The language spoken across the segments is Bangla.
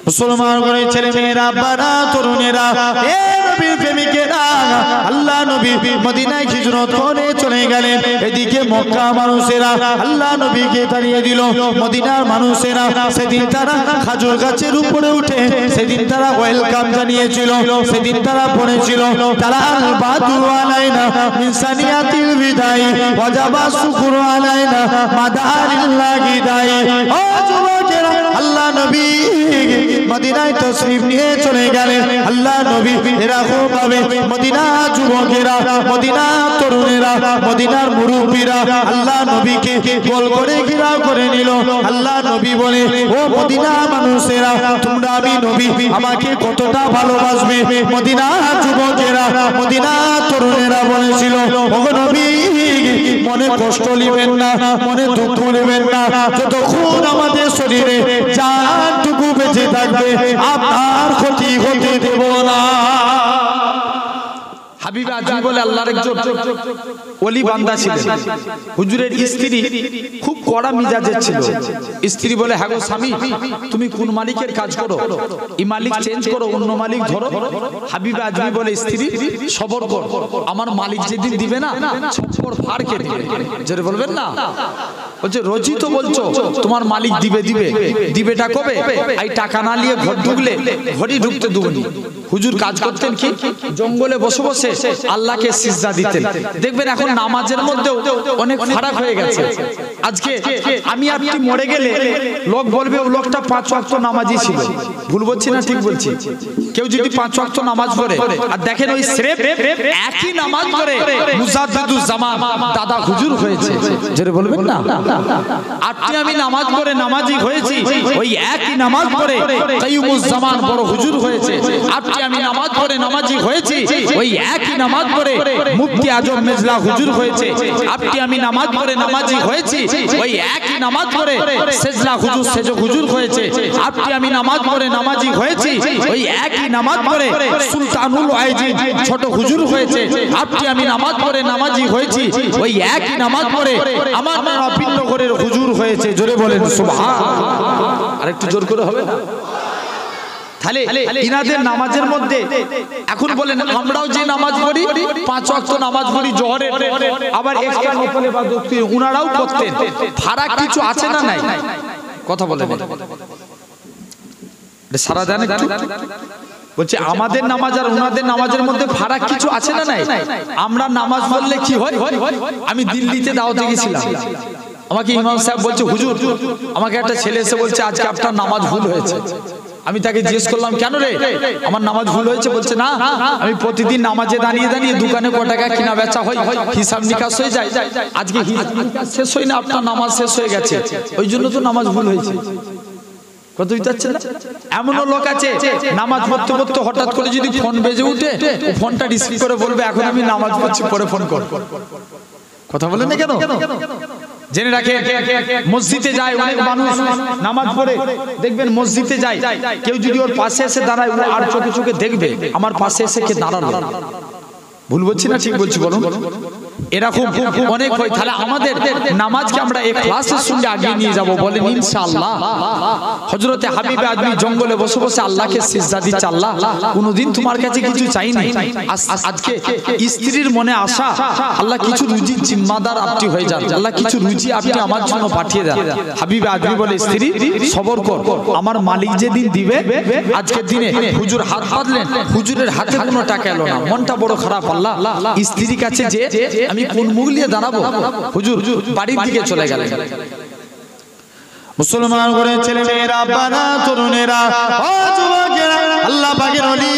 মুসলমান করে ছেলে মেয়েরা, বাবা তরুণেরা, এ নবীর প্রেমিকেরা, আল্লাহ নবী মদিনায় হিজরত করে চলে গেলেন। এদিকে মক্কা মানুষেরা আল্লাহ নবীকে তাড়িয়ে দিল। মদিনার মানুষেরা সেদিন তারা খাজুর গাছের উপরে উঠে সেদিন তারা ওয়েলকাম জানিয়েছিল। সেদিন তারা পড়েছিল তারা আল বাদু আলাইনা মিন সানিয়াতিল বিদাই ওয়াজাবা শুকরু আলাইনা মাদারিল্লাহি দাই। ও যুবকেরা, আল্লাহ নবী মদিনায় তশরিফ নিয়ে চলে গেলেন। আল্লাহ নবী এরকম ভাবে মদিনা যুবকেরা, মদিনা তরুণেরা, মদিনার মুরব্বীরা আল্লাহ নবীকে গোল করে ঘেরাও করে নিল। আল্লাহ নবী বলে, ও মদিনা মানুষেরা, তোমরা আমি নবী আমাকে কতটা ভালোবাসবে। মদিনা যুবকেরা, মদিনা তরুণেরা বলেছিল, ও নবী মনে কষ্ট নেবেন না, মনে দুঃখ নেবেন না, যতক্ষণ আমাদের শরীরে জানটুকু বেঁচে থাকবে আপনার ক্ষতি হতে দেব না। হাবিব আজমি বলে আল্লাহর একজন ওলি বান্দা ছিলেন। হুজুরের স্ত্রী খুব কড়া মিজাজের ছিল। স্ত্রী বলে, হ্যাঁ গো স্বামী, তুমি কোন মালিকের কাজ করো, এই মালিক চেঞ্জ করো, অন্য মালিক ধরো। হাবিব আজমি বলে, স্ত্রী সবর কর, আমার মালিক যেদিন দিবে না ছপ্পর ফাড়কে দিবে। যেটা বলবেন না, বলছে রোজই তো বলছো তোমার মালিক দিবে দিবে, দিবেটা কবে? এই টাকা না নিয়ে ঘর ঢুকলে ঘরই ঢুকতে দেবনি। হুজুর কাজ করতেন কি, জঙ্গলে বসে বসে আল্লাহকে সিজদা দিতেন। দেখবেন এখন নামাজের মধ্যেও অনেক ফারাক হয়ে গেছে। আজকে আমি আপনি মরে গেলে লোক বলবে ও লোকটা 5 ওয়াক্ত নামাজি ছিল। ভুল বলছি না ঠিক বলছি? কেউ যদি 5 ওয়াক্ত নামাজ পড়ে আর দেখেন ওই স্রেফ একই নামাজ পড়ে মুজাদ্দিদুজ জামান দাদা হুজুর হয়েছে, যেটা বলবেন না, আপনি আমি নামাজ পড়ে নামাজি হয়েছি, ওই একই নামাজ পড়ে কাইয়ুমুজ জামান বড় হুজুর হয়েছে। আপনি আমি নামাজ পড়ে নামাজি হয়েছি, ওই একই নামাজ পড়ে মুফতি আজম মেজলা হুজুর হয়েছে। আপনি আমি নামাজ পড়ে নামাজি হয়েছি, ওই একই নামাজ পড়ে সেজলা হুজুর সেজ হুজুর হয়েছে। আপনি আমি নামাজ পড়ে নামাজি হয়েছি, ওই একই নামাজ পড়ে সুলতানুল আইজিদ ছোট হুজুর হয়েছে। আপনি আমি নামাজ পড়ে নামাজি হয়েছি, ওই একই নামাজ পড়ে আমার নবীনগরের হুজুর হয়েছে। জোরে বলেন সুবহানাল্লাহ। আরেকটু জোর করে হবে না? তাহলে ইনাদের নামাজের মধ্যে এখন বলেন আমরাও যে নামাজ পড়ি 5 ওয়াক্ত নামাজ পড়ি জোহরের, আবার এক্সট্রা নফল ইবাদত উনারাও করতেন। ফারাক কিছু আছে না নাই? কথা বলেন, সারা জান একটু বলছে আমাদের নামাজ আর ওনাদের নামাজের মধ্যে ফারাক কিছু আছে না নাই? আমরা নামাজ পড়লে কি হয়? আমি দিল্লিতে দাওয়াতে গেছিলাম, আমাকে ইমাম সাহেব বলছে, হুজুর আমাকে একটা ছেলে এসে বলছে আজকে আপনার নামাজ ভুল হয়েছে। আমি তাকে জিজ্ঞেস করলাম, কেন রে আমার নামাজ ভুল হয়েছে? বলছে না, আমি প্রতিদিন নামাজে দাঁড়িয়ে দাঁড়িয়ে দোকানে ক টাকা কিনা বেচা হয়, হিসাব নিকাশ হয়ে যায়, আজকে শেষ হয় না, আপনার নামাজ শেষ হয়ে গেছে, ওই জন্য তো নামাজ ভুল হয়েছে। কত বুঝতে না? এমনও লোক আছে নামাজ পড়তে পড়তে হঠাৎ করে যদি ফোন বেজে উঠে ফোনটা রিসিভ করে বলবে এখন আমি নামাজ পড়ছি, পরে ফোন কর। কথা বলেন না কেন? জেনে রাখে মসজিদে যায় অনেক মানুষ নামাজ পড়ে, দেখবেন মসজিদে যায়, কেউ যদি ওর পাশে এসে দাঁড়ায় আর চোখে চোখে দেখবে আমার পাশে এসে কে দাঁড়ালো। ভুল বলছি না ঠিক বলছি বলুন? এরকম অনেক হয়। তাহলে আমাদের নামাজকে আমরা ইখলাসের সঙ্গে আগিয়ে নিয়ে যাব, বলেন ইনশাআল্লাহ। হযরতে হাবিবে আজমি জঙ্গলে বসে বসে আল্লাহকে সিজদা দিচ্ছে, আল্লাহ কোনদিন তোমার কাছে কিছু চাইনি, আজকে স্ত্রীর মনে আশা, আল্লাহ কিছু রুজির জিম্মাদার আপনি হয়ে যান, আল্লাহ কিছু রুজি আপনি আমার জন্য পাঠিয়ে দেন। হাবিবে আজমি বলে, স্ত্রী সবর কর, আমার মালিক যেদিন দিবে। আজকের দিনে হুজুর হাত বাঁধলেন, হুজুরের হাতে কোনো টাকা এলো না, মনটা বড় খারাপ। আল্লাহ স্ত্রীর কাছে যে আমি কোন মুখ নিয়ে দাঁড়াবো? হুজুর বাড়ির দিকে চলে গেলেন। মুসলমান করে ছেলে মেয়েরা, বাবা তরুণেরা, ও যুবকেরা, আল্লাহ পাকের ওলি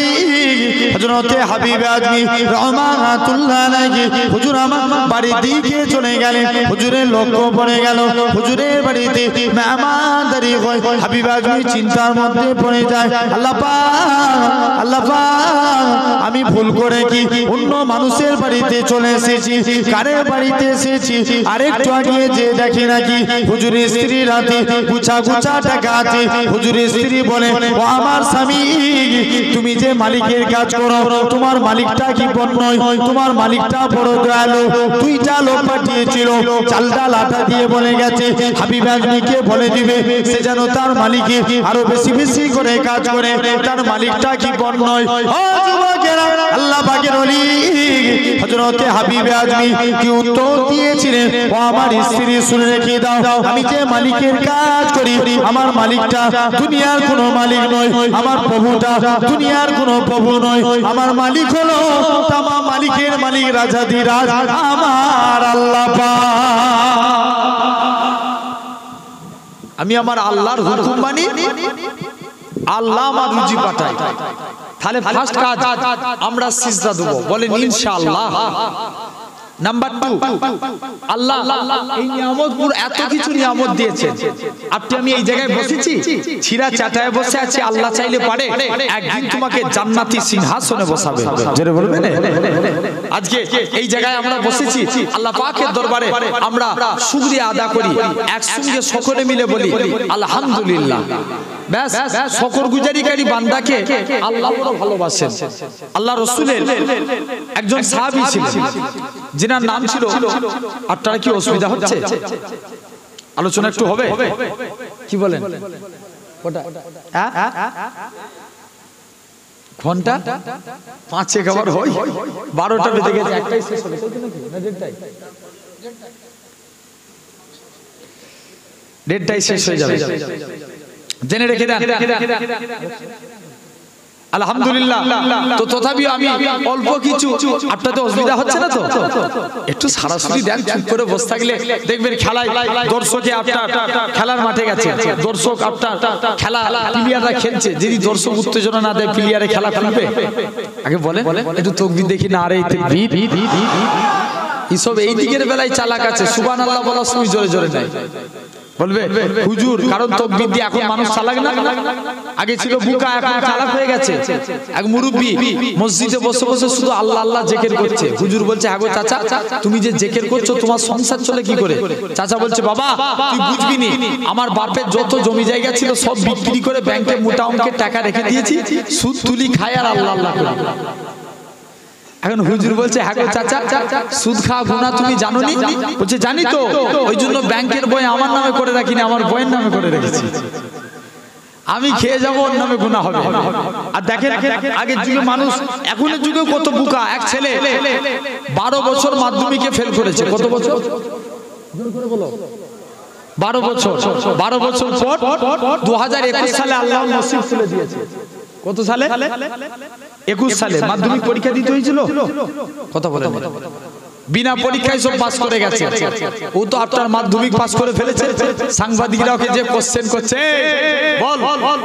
হযরতে হাবিব আজমি রহমাতুল্লাহ আলাইহি হুজুর আমার বাড়ির দিকে চলে গেলেন। হুজুরের লক্ষ্য পড়ে গেল হুজুরের বাড়িতে মেহমানদারি হয়। হাবিব আজমি চিন্তার মধ্যে পড়ে যায়, আল্লাহ পাক, আল্লাহ পাক, আমি ভুল করে কি অন্য মানুষের বাড়িতে চলে এসেছি, কারের বাড়িতে এসেছি। আরেকটু আগে যে দেখি নাকি হুজুরের স্ত্রীর হাতে গুছা গুছা টাকা আছে। হুজুরের স্ত্রী বলে, ও আমার স্বামী, তুমি যে মালিকের কাজ করো, তোমার মালিকটা কি বড় নয়, তোমার মালিকটা বড় দয়ালু। দুইটা লোক পাঠিয়েছিল, চাল ডাল আটা দিয়ে বলে গেছে হাবিব আজমিকে বলে দিবে সে যেন তার মালিকে আরো বেশি বেশি করে কাজ করে, তার মালিকটা কি বড় নয়। ও যুবকেরা, আল্লাহ পাকের ওলি হযরতে হাবিব আজমি কি উত্তর দিয়েছিলেন, ও আমার স্ত্রী শুনে রেখে দাও, আমি যে মালিকের কাজ করি আমার মালিকটা দুনিয়ার কোনো মালিক নয়, আমার প্রভুটা দুনিয়ার কোনো প্রভু নয়, আমার মালিক হলো তামাম মালিকের মালিক রাজাধিরাজ আমার আল্লাহ পাক। আমি আমার আল্লাহর হুকুম মানি, আল্লাহ আমার রুজি পাঠায়। তাহলে ফার্স্ট কাজ আমরা সিজদা দেব, বলেন ইনশাআল্লাহ। নাম্বার 2, আল্লাহ এই নিয়ামতগুলো এত কিছু নিয়ামত দিয়েছেন, আপনি আমি এই জায়গায় বসেছি, ছিরা চাটায় বসে আছি, আল্লাহ চাইলে পারে একদিন তোমাকে জান্নাতি সিংহাসনে বসাবে। জোরে বলবেন। আজকে এই জায়গায় আমরা বসেছি, আল্লাহ পাকের দরবারে আমরা শুকরিয়া আদা করি, একসঙ্গে সকলে মিলে বলি আলহামদুলিল্লাহ। ব্যাস, শুকরগুজারিকারী বান্দাকে আল্লাহ বড় ভালোবাসেন। আল্লাহ রাসূলের একজন সাহাবী ছিলেন, যিনার নাম ছিল, আপনারা কি অসুবিধা হচ্ছে? আলোচনা একটু হবে, কি বলেন? ঘন্টা 5 খাবার হয়, 12টা বেজে গেছে, একটাই শেষ হবে, না 1:30টাই শেষ হয়ে যাবে, জেনে রেখে দেন। আলহামদুলিল্লাহ। তো তথাপিও আমি অল্প কিছু, আপনাদের অসুবিধা হচ্ছে না তো? একটু সরাসরি দেন, চুপ করে বসে থাকলে দেখবেন খেলায় দর্শকে আপনার খেলার মাঠে গেছে, দর্শক আপনার খেলা প্লেয়াররা খেলছে, যদি দর্শক উত্তেজনা না দেয় প্লেয়ারে খেলা খেলবে? আগে বলেন একটু তাকবীর দেখি না। আরে তাকবীর, এইসব এই দিকের বেলায় চালাক আছে, সুবহানাল্লাহ বলার সময় জোরে জোরে নাই বলবে হুজুর, কারণ তাকবীর দিয়ে এখন মানুষ চালাক না, আগে ছিল বুকা, এখন চালাক হয়ে গেছে। এক মুরব্বি মসজিদে বসে বসে শুধু আল্লাহ আল্লাহ জিকির করছে, হুজুর বলছে হ্যাঁ গো চাচা, তুমি যে জিকির করছো তোমার সংসার চলে কি করে? চাচা বলছে বাবা তুই বুঝবি নি, আমার বাপের যত জমি জায়গা ছিল সব বিক্রি করে ব্যাংকে মোটা অঙ্কের টাকা রেখে দিয়েছি, সুদ তুলি খাই আর আল্লাহ আল্লাহ করি। এখন হুজুর বলছে হ্যাঁ গো চাচা, সুদ খাওয়া গুনাহ তুমি জানো নি? বলছে জানি তো, ওই জন্য ব্যাংকের বই আমার নামে করে রাখিনি, আমার বইয়ের নামে করে রেখেছি, আমি খেয়ে যাবো ওর নামে গুনাহ হবে। আর দেখেন আগের যুগে মানুষ, এখনের যুগে কত বোকা। এক ছেলে 12 বছর মাধ্যমিকে ফেল করেছে। কত বছর? 12 বছর। 12 বছর পর 2021 সালে আল্লাহ নসিব খুলে দিয়েছে। কত সালে? 21 সালে মাধ্যমিক পরীক্ষা দিতে হয়েছিল। কথা বলেন, বিনা পরীক্ষায় সব পাস করে গেছে। ও তো আপনার মাধ্যমিক পাস করে ফেলেছে। সাংবাদিকরা ওকে যে কোশ্চেন করছে, বল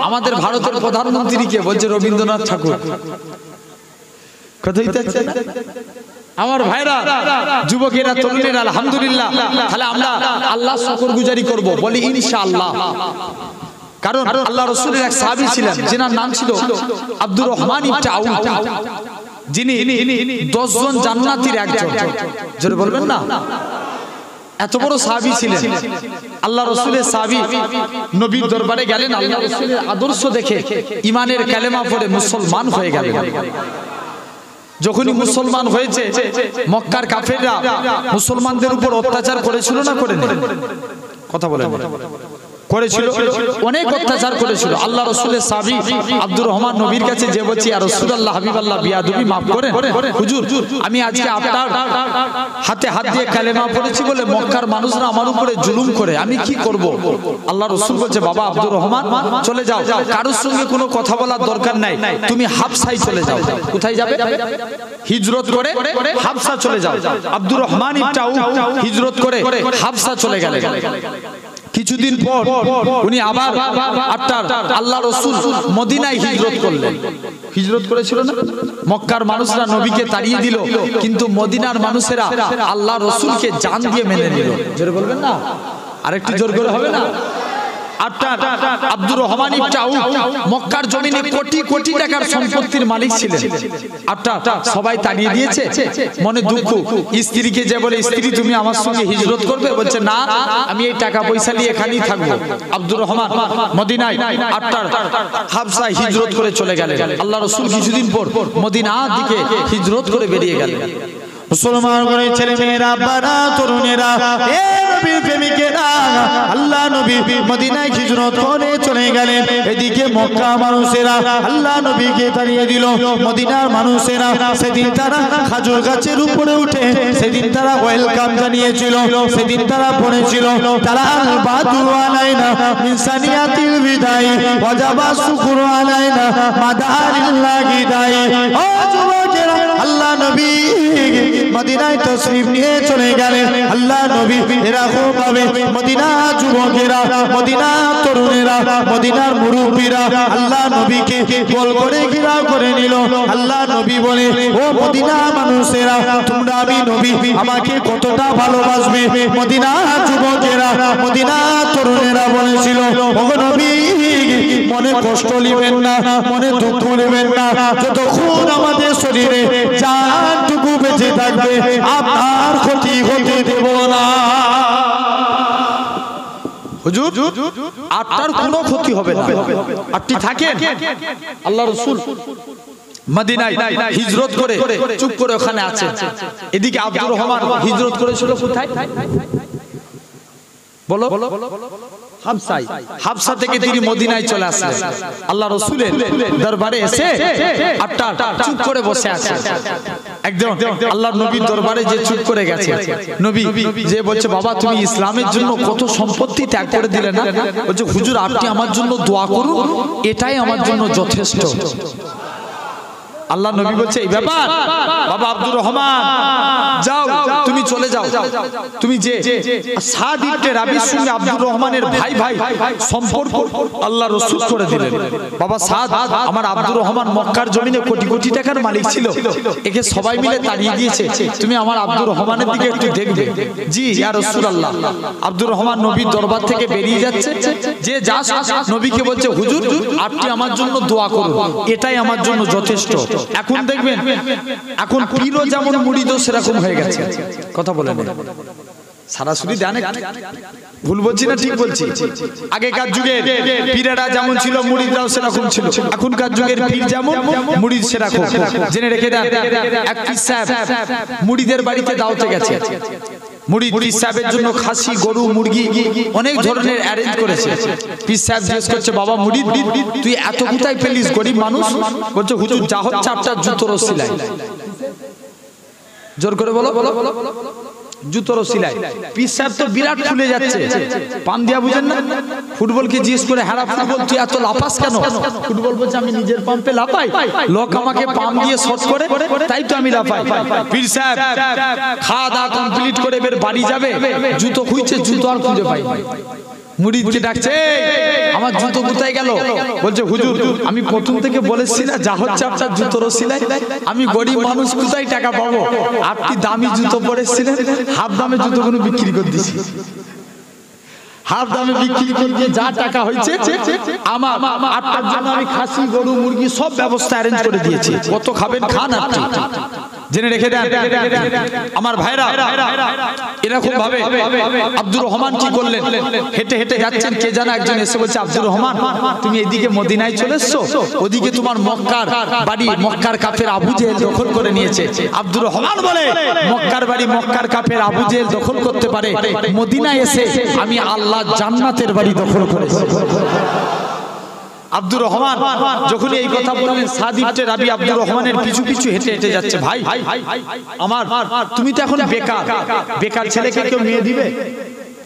আমাদের ভারতের প্রধানমন্ত্রী কে? বলছে রবীন্দ্রনাথ ঠাকুর। কথা হইতেছে না আমার ভাইরা, যুবকেরা, তরুণেরা? আলহামদুলিল্লাহ। তাহলে আমরা আল্লাহ শুকরগুজারি করব, বলি ইনশাআল্লাহ। কারণ আল্লাহ রাসূলের এক সাহাবী ছিলেন, যিনার নাম ছিল আব্দুর রহমান ইবনে আউফ, যিনি 10 জন জান্নাতীর একজন। জোরে বলবেন না? এত বড় সাহাবী ছিলেন। আল্লাহ রাসূলের সাহাবী নবীর দরবারে গেলেন, আল্লাহ রাসূলের আদর্শ দেখে ঈমানের কালেমা পড়ে মুসলমান হয়ে গেলেন। যখনই মুসলমান হয়েছে, মক্কার কাফেররা মুসলমানদের উপর অত্যাচার করেছিল না করেনি? কথা বলেন। করেছিল, অনেক অত্যাচার করেছিল। আল্লাহ রাসূলের সাহাবী আব্দুর রহমান নবীর কাছে যে বলছি, ইয়া রাসূলুল্লাহ, হাবিবাল্লাহ, বিয়াদবি মাফ করেন হুজুর, আমি আজকে আপনার হাতে হাত দিয়ে কালেমা পড়েছি বলে মক্কার মানুষরা আমার উপরে জুলুম করে, আমি কি করব? আল্লাহ রাসূল বলছে, বাবা আব্দুর রহমান চলে যাও, কারোর সঙ্গে কোনো কথা বলার দরকার নাই, তুমি হাবশায় চলে যাও। কোথায় যাবে? হিজরত করে হাবশা চলে যাও। আব্দুর রহমান ইবনে আউফ হিজরত করে হাবশা চলে গেলেন। কিছুদিন পর উনি আবার আপনার আল্লাহ রাসূল মদিনায় হিজরত করলেন। হিজরত করেছিল না? মক্কার মানুষরা নবীকে তাড়িয়ে দিল, কিন্তু মদিনার মানুষেরা আল্লাহ রাসূলকে জান দিয়ে মেনে নিল। জোরে বলবেন না? আরেকটু জোর করে হবে না? আপনার আব্দুর রহমান ইবনে আউফ মক্কার জমিনে কোটি কোটি টাকার সম্পত্তির মালিক ছিলেন। আপনার সবাই তাড়িয়ে দিয়েছে, মনে দুঃখ। স্ত্রীকে যে বলে, স্ত্রী তুমি আমার সঙ্গে হিজরত করবে, বলছে না আমি এই টাকা পয়সা নিয়ে এখানেই থাকবো। আব্দুর রহমান মদিনায় আপনার হাবশা হিজরত করে চলে গেলেন। আল্লাহ রাসূল কিছুদিন পর মদিনা দিকে হিজরত করে বেরিয়ে গেলেন। মুসলমান করে ছেলে মেয়েরা, বাবা তরুণেরা, এ নবীর প্রেমিকেরা, আল্লাহ নবী মদিনায় হিজরত করে চলে গেলেন। এদিকে মক্কা মানুষেরা আল্লাহ নবীকে তাড়িয়ে দিল। মদিনার মানুষেরা সেদিন তারা খাজুর গাছের উপরে উঠে সেদিন তারা ওয়েলকাম জানিয়েছিল। সেদিন তারা পড়েছিল, তারা আল বাদু আলাইনা মিন সানিয়াতিল বিদাই ওয়াজাবা শুকরু আলাইনা মাদারিল্লাহি দাই। ও যুবকেরা, আল্লাহ নবী মদিনায় তশরিফ নিয়ে চলে গেলেন। আল্লাহ নবী এরকম ভাবে মদিনা যুবকেরা, মদিনা তরুণেরা, মদিনার মুরব্বীরা আল্লাহ নবীকে গোল করে ঘেরাও করে নিল। আল্লাহ নবী বলে, ও মদিনা মানুষেরা, তোমরা আমি নবী আমাকে কতটা ভালোবাসবে। মদিনা যুবকেরা, মদিনা তরুণেরা বলেছিল, ও নবী মনে কষ্ট নেবেন না, মনে দুঃখ নেবেন না, যতক্ষণ আমাদের শরীরে জানটুকু বেঁচে থাকবে আপনার ক্ষতি হতে দেব না। হুজুর আপনার কোনো ক্ষতি হবে না, আপনি থাকেন। আল্লাহ রাসূল মদিনায় হিজরত করে চুপ করে ওখানে আছে। এদিকে আব্দুর রহমান হিজরত করেছিল কোথায় বলো? হাবশায়। হাবশা থেকে তিনি মদিনায় চলে আসলেন। আল্লাহ রাসূলের দরবারে এসে আপনার চুপ করে বসে আছে। একদম আল্লাহর নবীর দরবারে যে চুপ করে গেছে, নবী যে বলছে, বাবা তুমি ইসলামের জন্য কত সম্পত্তি ত্যাগ করে দিলে না? বলছে, হুজুর আপনি আমার জন্য দোয়া করুন, এটাই আমার জন্য যথেষ্ট। আল্লাহ নবী বলছে, এই ব্যাপার বাবা আব্দুর রহমান, যাও তুমি চলে যাও। তুমি যে সাদ ইবনে রাবির সঙ্গে আব্দুর রহমানের ভাই ভাই সম্পর্ক আল্লাহ রাসূল করে দিলেন। বাবা সাদ, আমার আব্দুর রহমান মক্কার জমিনে কোটি কোটি টাকার মালিক ছিল, একে সবাই মিলে তাড়িয়ে দিয়েছে, তুমি আমার আব্দুর রহমানের দিকে একটু দেখবে। জি ইয়া রাসূলুল্লাহ। আব্দুর রহমান নবীর দরবার থেকে বেরিয়ে যাচ্ছে, যে যা নবীকে বলছে, হুজুর আপনি আমার জন্য দোয়া করুন, এটাই আমার জন্য যথেষ্ট। এখন দেখবেন, এখন পীরও যেমন মুরিদও সেরকম হয়ে গেছে। কথা বলেন, সরাসরি দেন, ভুল বলছি না ঠিক বলছি? আগেকার যুগে পীরেরা যেমন ছিল, মুরিদরাও সেরকম ছিল। এখনকার যুগের পীর যেমন, মুরিদ সেরকম। জেনে রেখে দেন, এক পীর সাহেব মুরিদের বাড়িতে দাওয়াতে গেছে। মুরিদ পীর সাহেবের জন্য খাসি, গরু, মুরগি অনেক ধরনের অ্যারেঞ্জ করেছে। পীর সাহেব জিজ্ঞেস করছে, বাবা মুরিদ তুই এত কোথায় পেলিস, গরিব মানুষ? বলছে, হুজুর যা হচ্ছে আপনার জুতোর সিলাই। জোর করে বলো, জুতোর সিলাই। পীর সাহেব তো বিরাট ফুলে যাচ্ছে, পান দিয়া বুঝেন না? ফুটবলকে জিজ্ঞেস করে, হ্যাঁ ফুটবল তুই এত লাফাস কেন? ফুটবল বলছে, আমি নিজের পাম্পে লাফাই, লোক আমাকে পাম্প দিয়ে শট করে, তাই তো আমি লাফাই। পীর সাহেব খাওয়া দাওয়া কমপ্লিট করে এবার বাড়ি যাবে, জুতো খুঁজছে, জুতো আর খুঁজে পাই। মুরিদকে ডাকছে, আমার জুতো কোথায় গেল? বলছে, হুজুর আমি প্রথম থেকে বলেছি না, যা হচ্ছে আপনার জুতোর সিলাই। আমি গরিব মানুষ, কোথায় টাকা পাবো? আপনি দামি জুতো পরেছিলেন, হাফ দামে জুতোগুলো বিক্রি করে দিয়েছি। হাফ দামে বিক্রি করে দিয়ে যা টাকা হয়েছে, আমার আপনার জন্য আমি খাসি, গরু, মুরগি সব ব্যবস্থা অ্যারেঞ্জ করে দিয়েছি। কত খাবেন খান আপনি। জেনে রেখে দেন আমার ভাইরা, এরকম ভাবে আব্দুর রহমান কি করলেন, হেঁটে হেঁটে যাচ্ছেন, কে জানা একজন এসে বলছে, আব্দুর রহমান তুমি এদিকে মদিনায় চলে এসছো, ওদিকে তোমার মক্কার বাড়ি মক্কার কাফের আবু জেহেল দখল করে নিয়েছে। আব্দুর রহমান বলে, মক্কার বাড়ি মক্কার কাফের আবু জেহেল দখল করতে পারে, মদিনায় এসে আমি আল্লাহ জান্নাতের বাড়ি দখল করেছি। আব্দুর রহমান যখন এই কথা বললেন, সাদ ইবনে রাবি আব্দুর রহমানের পিছু পিছু হেঁটে হেঁটে যাচ্ছে। ভাই আমার, তুমি তো এখন বেকার, বেকার ছেলেকে কেউ মেয়ে দিবে?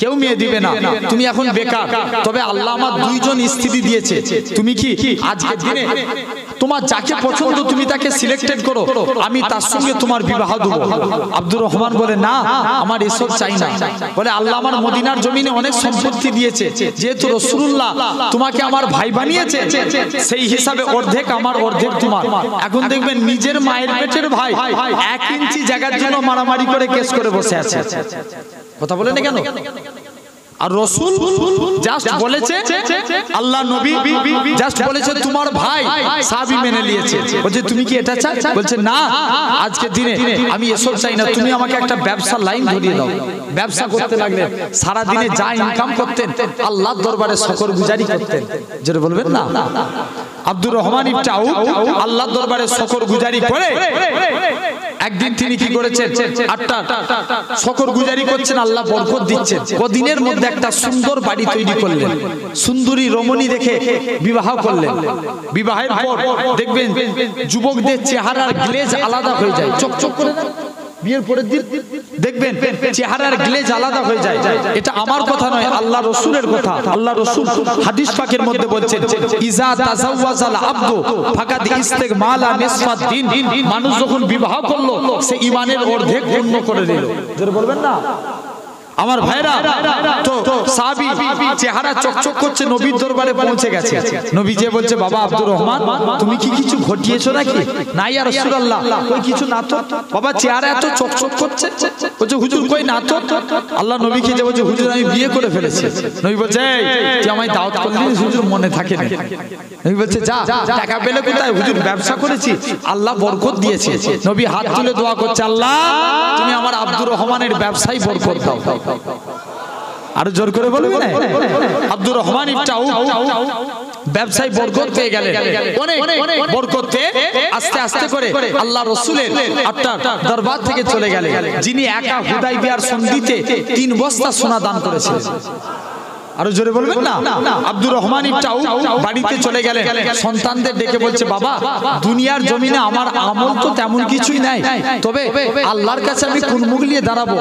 কেউ মেয়ে দিবে না, তুমি এখন বেকার। তবে আল্লাহ আমার দুইজন স্ত্রী দিয়েছে, তুমি কি আজকের দিনে তোমার যাকে পছন্দ তুমি তাকে সিলেক্টেড করো, আমি তার সঙ্গে তোমার বিবাহ দেবো। আব্দুর রহমান বলে, না আমার এসব চাই না। বলে, আল্লাহ আমার মদিনার জমিনে অনেক সম্পত্তি দিয়েছে, যেহেতু রাসূলুল্লাহ তোমাকে আমার ভাই বানিয়েছে, সেই হিসাবে অর্ধেক আমার অর্ধেক তোমার। এখন দেখবেন নিজের মায়ের পেটের ভাই 1 ইঞ্চি জায়গার জন্য মারামারি করে কেস করে বসে আছে। কথা বলে না কেন? আর রাসূল জাস্ট বলেছে, আল্লাহ নবী জাস্ট বলেছে তোমার ভাই সাহাবী মেনে নিয়েছে। বলছে তুমি কি এটা চাই? বলছে না, আজকে দিনে আমি এসব চাই না, তুমি আমাকে একটা ব্যবসা লাইন ধরিয়ে দাও। ব্যবসা করতে লাগলেন, সারা দিনে যা ইনকাম করতেন আল্লাহর দরবারে শুকরগুজারি করতেন। যেটা বলবেন না, আব্দুর রহমান ইবনে আউফ আল্লাহর দরবারে শুকরগুজারি করে একদিন তিনি কি করেছেন, আটটা শুকরগুজারি করছেন, আল্লাহ বরকত দিচ্ছেন। কদিনের মধ্যে একটা সুন্দর বাড়ি তৈরি করলেন, সুন্দরী রমণী দেখে বিবাহ করলেন। বিবাহের পর দেখবেন যুবকদের চেহারার গ্লেজ আলাদা হয়ে যায়, চকচক করে না? বিয়ের পরের দিন দেখবেন চেহারার গ্লেজ আলাদা হয়ে যায়। এটা আমার কথা নয়, আল্লাহ রাসূলের কথা। আল্লাহ রাসূল হাদিস পাকের মধ্যে বলছেন, ইজা তাজাওয়াজাল আবদু ফাকাদ ইস্তিগমালা নিসফাদ দিন। মানুষ যখন বিবাহ করলো সে ঈমানের অর্ধেক পূর্ণ করে দিল। জোরে বলবেন না আমার ভাইরা। তো সাহাবী চেহারা চকচক করছে, নবীর দরবারে পৌঁছে গেছে। নবী যে বলছে, বাবা আব্দুর রহমান তুমি কি কিছু ঘটিয়েছো নাকি? না ইয়া রাসূলুল্লাহ, কই কিছু না তো। বাবা চেহারা এত চকচক করছে। বলছে হুজুর কই না তো। আল্লাহ নবীকে যে বলছে, হুজুর আমি বিয়ে করে ফেলেছি। নবী বলছে, এই তুই আমায় দাওয়াত করলি, হুজুর মনে থাকে না। নবী বলছে, যা টাকা পেলে কোথায়? হুজুর ব্যবসা করেছি, আল্লাহ বরকত দিয়েছে। নবী হাত তুলে দোয়া করছে, আল্লাহ তুমি আমার আব্দুর রহমানের ব্যবসায় বরকত দাও। আর জোর করে বলবি না, আব্দুর রহমান ইবনে আউফ ব্যবসায় বরকত পেয়ে গেলেন। অনেক বরকত পেয়ে আস্তে আস্তে করে আল্লাহ রাসূলের দরবার থেকে চলে গেলেন, যিনি একা হুদাইবিয়ার সন্ধিতে 3 বস্তা সোনা দান করেছিলেন। আরো জোরে বলবেন না। আব্দুর রহমান ইবনে আউফ বাড়িতে চলে গেলেন, সন্তানদের ডেকে বলছে, বাবা দুনিয়ার জমিনে আমার আমল তো তেমন কিছুই নাই, তবে আল্লাহর কাছে আমি কোন মুখ নিয়ে দাঁড়াবো?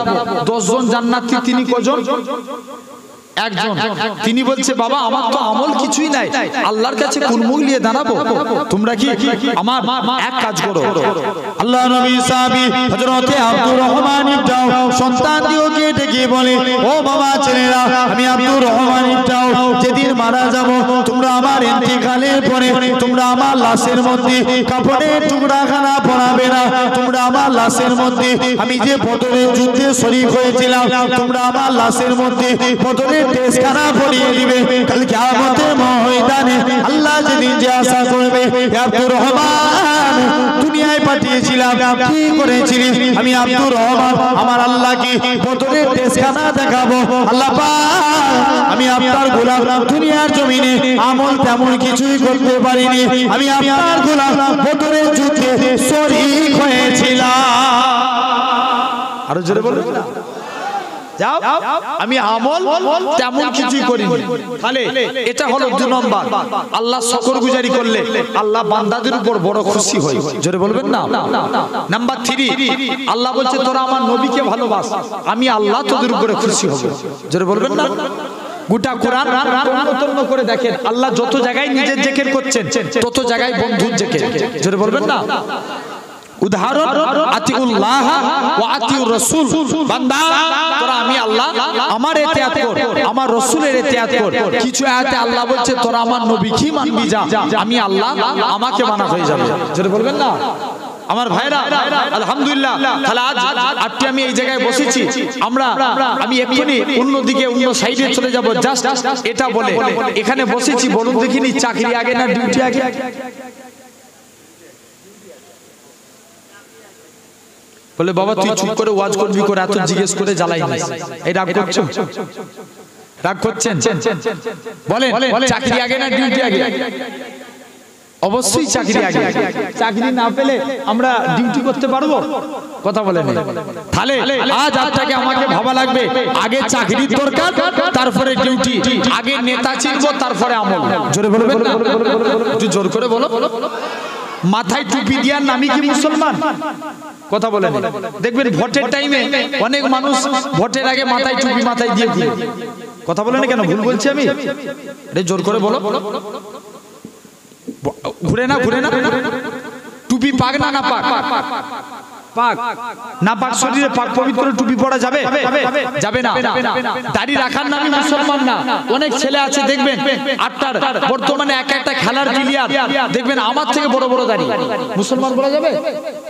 10 জন জান্নাতি, তিনি কজন? একজন। তিনি বলছে, বাবা আমার তো আমল কিছুই নাই, আল্লাহর কাছে কোন মুখ নিয়ে দাঁড়াবো? তোমরা কি আমার এক কাজ করো। আল্লাহ নবী সাহাবী হযরতে আব্দুর রহমান ইবনে আউফ সন্তানদিওকে ডেকে বলে, ও বাবা ছেলেরা, আমি আব্দুর রহমান ইবনে আউফ যেদিন মারা যাব, তোমরা আমার ইন্তেকালের পরে তোমরা আমার লাশের মধ্যে কাপড়ের টুকরাখানা পরাবে না। তোমরা আমার লাশের মধ্যে, আমি যে বদরের যুদ্ধে শরীক হয়েছিলাম, তোমরা আমার লাশের মধ্যে বদরের দেশখানা পরিয়ে দিবে। কাল কিয়ামতের ময়দানে আল্লাহ যেদিন যে আশা করবে, আব্দুর রহমান দুনিয়ায় পাঠিয়েছিলাম, কি করেছিলি? আমি আব্দুর রহমান আমার আল্লাহকে বদরের দেশখানা দেখাবো। আল্লাহ পাক, আমি আপনার গোলাম, দুনিয়ার জমিনে আমল তেমন কিছুই করতে পারিনি, আমি আপনার গোলাম, বদরের যুদ্ধে শরীক হয়েছিলাম। আরো জোরে বলবেন না, যাও আমি আমল তেমন কিছুই করিনি। তাহলে এটা হলো 2 নম্বর, আল্লাহ শুকরগুজারি করলে আল্লাহ বান্দাদের উপর বড় খুশি হয়। জোরে বলবেন না। নাম্বার 3, আল্লাহ বলছে, তোরা আমার নবীকে ভালোবাস, আমি আল্লাহ তোদের উপরে খুশি হব। জোরে বলবেন না। গোটা কোরআন অন্যতম করে দেখেন, আল্লাহ যত জায়গায় নিজের জিকির করছেন তত জায়গায় বন্ধুর জিকির। জোরে বলবেন না। উদাহরণ, আতিউল্লাহ ওয়া আতিউর রাসূল। বান্দা তোরা আমি আল্লাহ আমার ইতিআত কর, আমার রাসূলের ইতিআত কর। কিছু আয়াতে আল্লাহ বলছে, তোরা আমার নবীকে মানবি, যা আমি আল্লাহ আমাকে মানা হয়ে যাবে। জোরে বলবেন না আমার ভাইরা। আলহামদুলিল্লাহ। তাহলে আজকে আমি এই জায়গায় বসেছি, আমি এক্ষুনি অন্যদিকে অন্য সাইডে চলে যাব, জাস্ট এটা বলে এখানে বসেছি। বলুন দেখিনি, চাকরি আগে না ডিউটি আগে? বলে, বাবা তুই চুপ করে ওয়াজ করবি করে এত জিজ্ঞেস করে জ্বালাই না। এই রাগ করছেন? রাগ করছেন? বলেন চাকরি আগে না ডিউটি আগে? অবশ্যই চাকরি আগে। চাকরি না পেলে আমরা ডিউটি করতে পারবো? কথা বলেন। তাহলে আজ আপনাকে আমাকে ভাবা লাগবে, আগে চাকরির দরকার, তারপরে ডিউটি। আগে নেতা চিনবো, তারপরে আমল। জোরে বলবেন না, একটু জোর করে বলো। মাথায় টুপি দেওয়ার নামই কি মুসলমান? কথা বলেন। দেখবেন ভোটের টাইমে অনেক মানুষ ভোটের আগে মাথায় টুপি মাথায় দিয়ে ঘুরে। কথা বলেন কেন? ভুল বলছি আমি? জোর করে বলো। ঘুরে না, ঘুরে না। টুপি পাক না না পাক? পাক না পাক? শরীরে পাক পবিত্র টুপি পরা যাবে? যাবে না। দাড়ি রাখার নামই মুসলমান না। অনেক ছেলে আছে দেখবেন, আটটার বর্তমানে এক একটা খেলার প্লেয়ার দেখবেন আমার থেকে বড় বড় দাড়ি। মুসলমান বলা যাবে?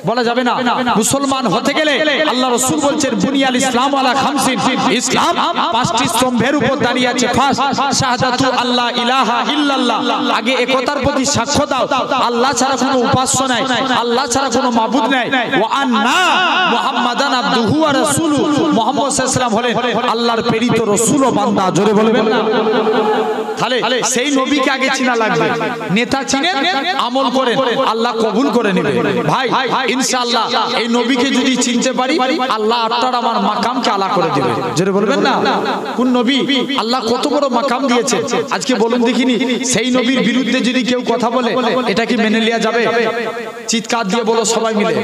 বলা যাবে না। মুসলমান হতে গেলে আল্লাহ রাসূল বলছেন বুনিয়াল ইসলাম আলা খামসিন, ইসলাম পাঁচটি স্তম্ভের উপর দাঁড়িয়ে আছে। ফার্স্ট শাহাদাতু আল্লাহ ইলাহা ইল্লাল্লাহ, আগে একতার প্রতি সাক্ষ্য দাও আল্লাহ ছাড়া কোনো উপাস্য নাই, আল্লাহ ছাড়া কোনো মাবুদ নাই। ওয়া আন্না মুহাম্মাদান আবদুহু ওয়া রাসূলুহু, মুহাম্মদ সাল্লাল্লাহু আলাইহি ওয়াসাল্লাম হলেন আল্লাহর প্রেরিত রাসূল ও বান্দা। জোরে বলবেন না? তাহলে সেই নবীকে আগে চিনা লাগবে। নেতা চিনেন, আমল করেন, আল্লাহ কবুল করে নেবে। ভাই ইনশাআল্লাহ এই নবীকে যদি চিনতে পারি আল্লাহ আপনার আমার মাকামকে আলা করে দেবে। জোরে বলবেন না? কোন নবী? আল্লাহ কত বড় মাকাম দিয়েছে আজকে বলুন দেখিনি। সেই নবীর বিরুদ্ধে যদি কেউ কথা বলে এটা কি মেনে নেওয়া যাবে? চিৎকার দিয়ে বলো সবাই মিলে,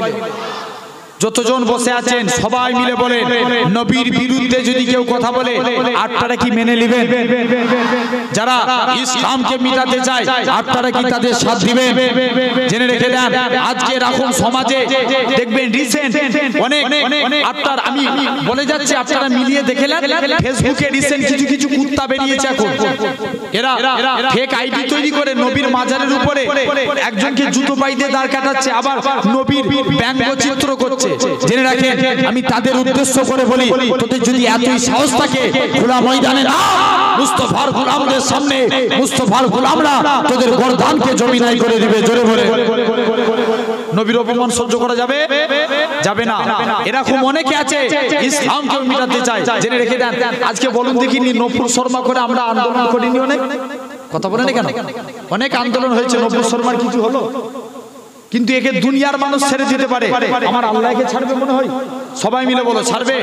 যতজন বসে আছেন সবাই মিলে বলেন, নবীর বিরুদ্ধে যদি কেউ কথা বলে আপনারা কি মেনে নেবেন? যারা ইসলামকে মিটাতে চায় আপনারা কি তাদের সাথ দিবেন? জেনে রেখে দেন, আজকে রাখুন সমাজে দেখবেন রিসেন্ট অনেক আপনার, আমি বলে যাচ্ছি আপনারা মিলিয়ে দেখেলেন ফেসবুকে রিসেন্ট কিছু কুত্তা বেরিয়েছে এখন। এরা ফেক আইডি তৈরি করে নবীর মাজারের উপরে একজনকে জুতো পাই দিয়ে দাঁড় কাটাচ্ছে, আবার নবীর ব্যঙ্গচিত্র করছে। জেনে রাখেন, আমি তাদের উদ্দেশ্য করে বলি, তোদের যদি এতই সাহস থাকে খোলা ময়দানে না মুস্তাফার গোলামদের সামনে, মুস্তাফার গোলামরা তোদের গর্দানকে জমিনাই করে দিবে। জোরে বলে, নবীর অপমান সহ্য করা যাবে? যাবে না। এরকম অনেকে আছে ইসলামকে মিটাতে চায়। জেনে রেখে দেন, আজকে বলুন দেখিনি নপুর শর্মা করে আমরা আন্দোলন করিনি? অনেক কথা বলেন কেন? অনেক আন্দোলন হয়েছে, নপুর শর্মার কিছু হলো? কিন্তু একে দুনিয়ার মানুষ ছেড়ে দিতে পারে, আমার আল্লাহকে ছাড়বে মনে হয়? সবাই মিলে বলো ছাড়বে?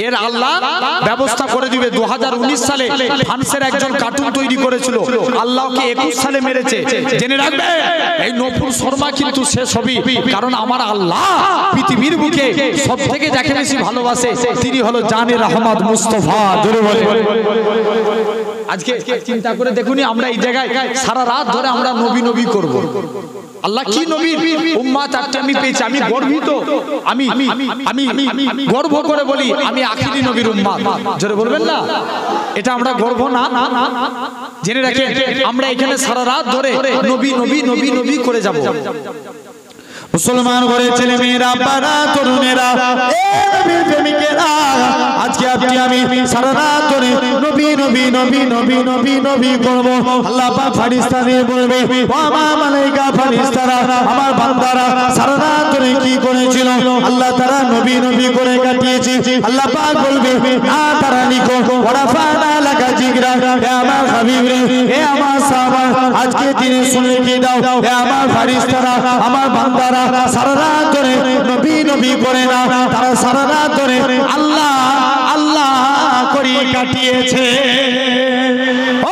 এর আল্লাহ ব্যবস্থা করে দিবে। 2019 সালে ফ্রান্সের একজন কার্টুন তৈরি করেছিল, আল্লাহকে 21 সালে মেরেছে। জেনে রাখবে এই নপুর শর্মা কিন্তু শেষ হবে, কারণ আমার আল্লাহ পৃথিবীর বুকে সবথেকে যাকে বেশি ভালোবাসে তিনি হলো জানে রহমত মুস্তাফা। জোরে বলে, আজকে চিন্তা করে দেখুন, আমরা এই জায়গায় সারা রাত ধরে আমরা নবী নবী করব। আল্লাহ কি নবীর উম্মত আজকে আমি পেয়েছি, আমি গর্বিত। আমি গর্ব করে বলি আমি আখিরি নবীর উম্মত। জোরে বলবেন না? এটা আমরা গর্ব না? জেনে রাখেন, আমরা এখানে সারা রাত ধরে নবী নবী নবী নবী করে যাব। মুসলমান ঘরে ছেলে মেয়েরা, বাবা তরুণেরা, নবীর প্রেমিকেরা, আজকে আপনি আমি সারা রাত ধরে নবী নবী নবী নবী নবী নবী করব। আল্লাহ পাক ফেরেশতা দিয়ে বলবে, ও আমার মালায়েকা ফেরেশতারা, আমার বান্দারা সারা রাত ধরে কি করেছিল? আল্লাহ তারা নবী নবী করে কাটিয়েছে। আল্লাহ পাক বলবে, না তারা লিখো, ওয়ারাফানা লাকা জিকরা, হে আমার হাবিব রে, হে আমার সাহাবা, আজকে দিনে শুনে কি দাও, হে আমার ফেরেশতারা, আমার বান্দারা সারা রাত ধরে নবী নবী করে না, তারা সারা রাত ধরে আল্লাহ আল্লাহ করে কাটিয়েছে।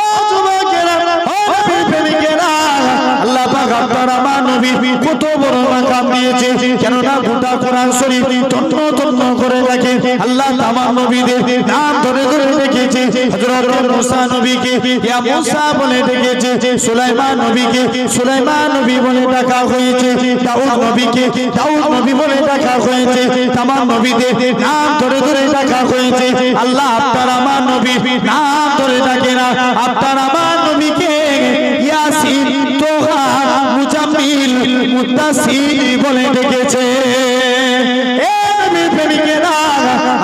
ও যুবকেরা, ও নবীর প্রেমিকেরা, আল্লাহ পাক আপনার আমার নবী কত বড় মাকাম দিয়েছে। কেননা গোটা কোরআন শরীফ তন্ন তন্ন করে রাখে। আল্লাহ আমার নবীদের নাম ধরে ধরে রেখেছে। হযরত মুসা নবীকে ইয়া মুসা বলে ডেকেছে, সুলাইমান নবীকে সুলাইমান নবী বলে ডাকা হয়েছে, দাউদ নবীকে দাউদ নবী বলে ডাকা হয়েছে। তামাম নবীদের নাম ধরে ধরে ডাকা হয়েছে। আল্লাহ আপনার আমার নবী নাম ধরে ডাকে না, আপনার আমার নবীকে ইয়াসিন, তোহা, মুজাম্মিল, মুত্তাসিল বলে ডেকেছে। এ নবীর প্রেমিকেরা,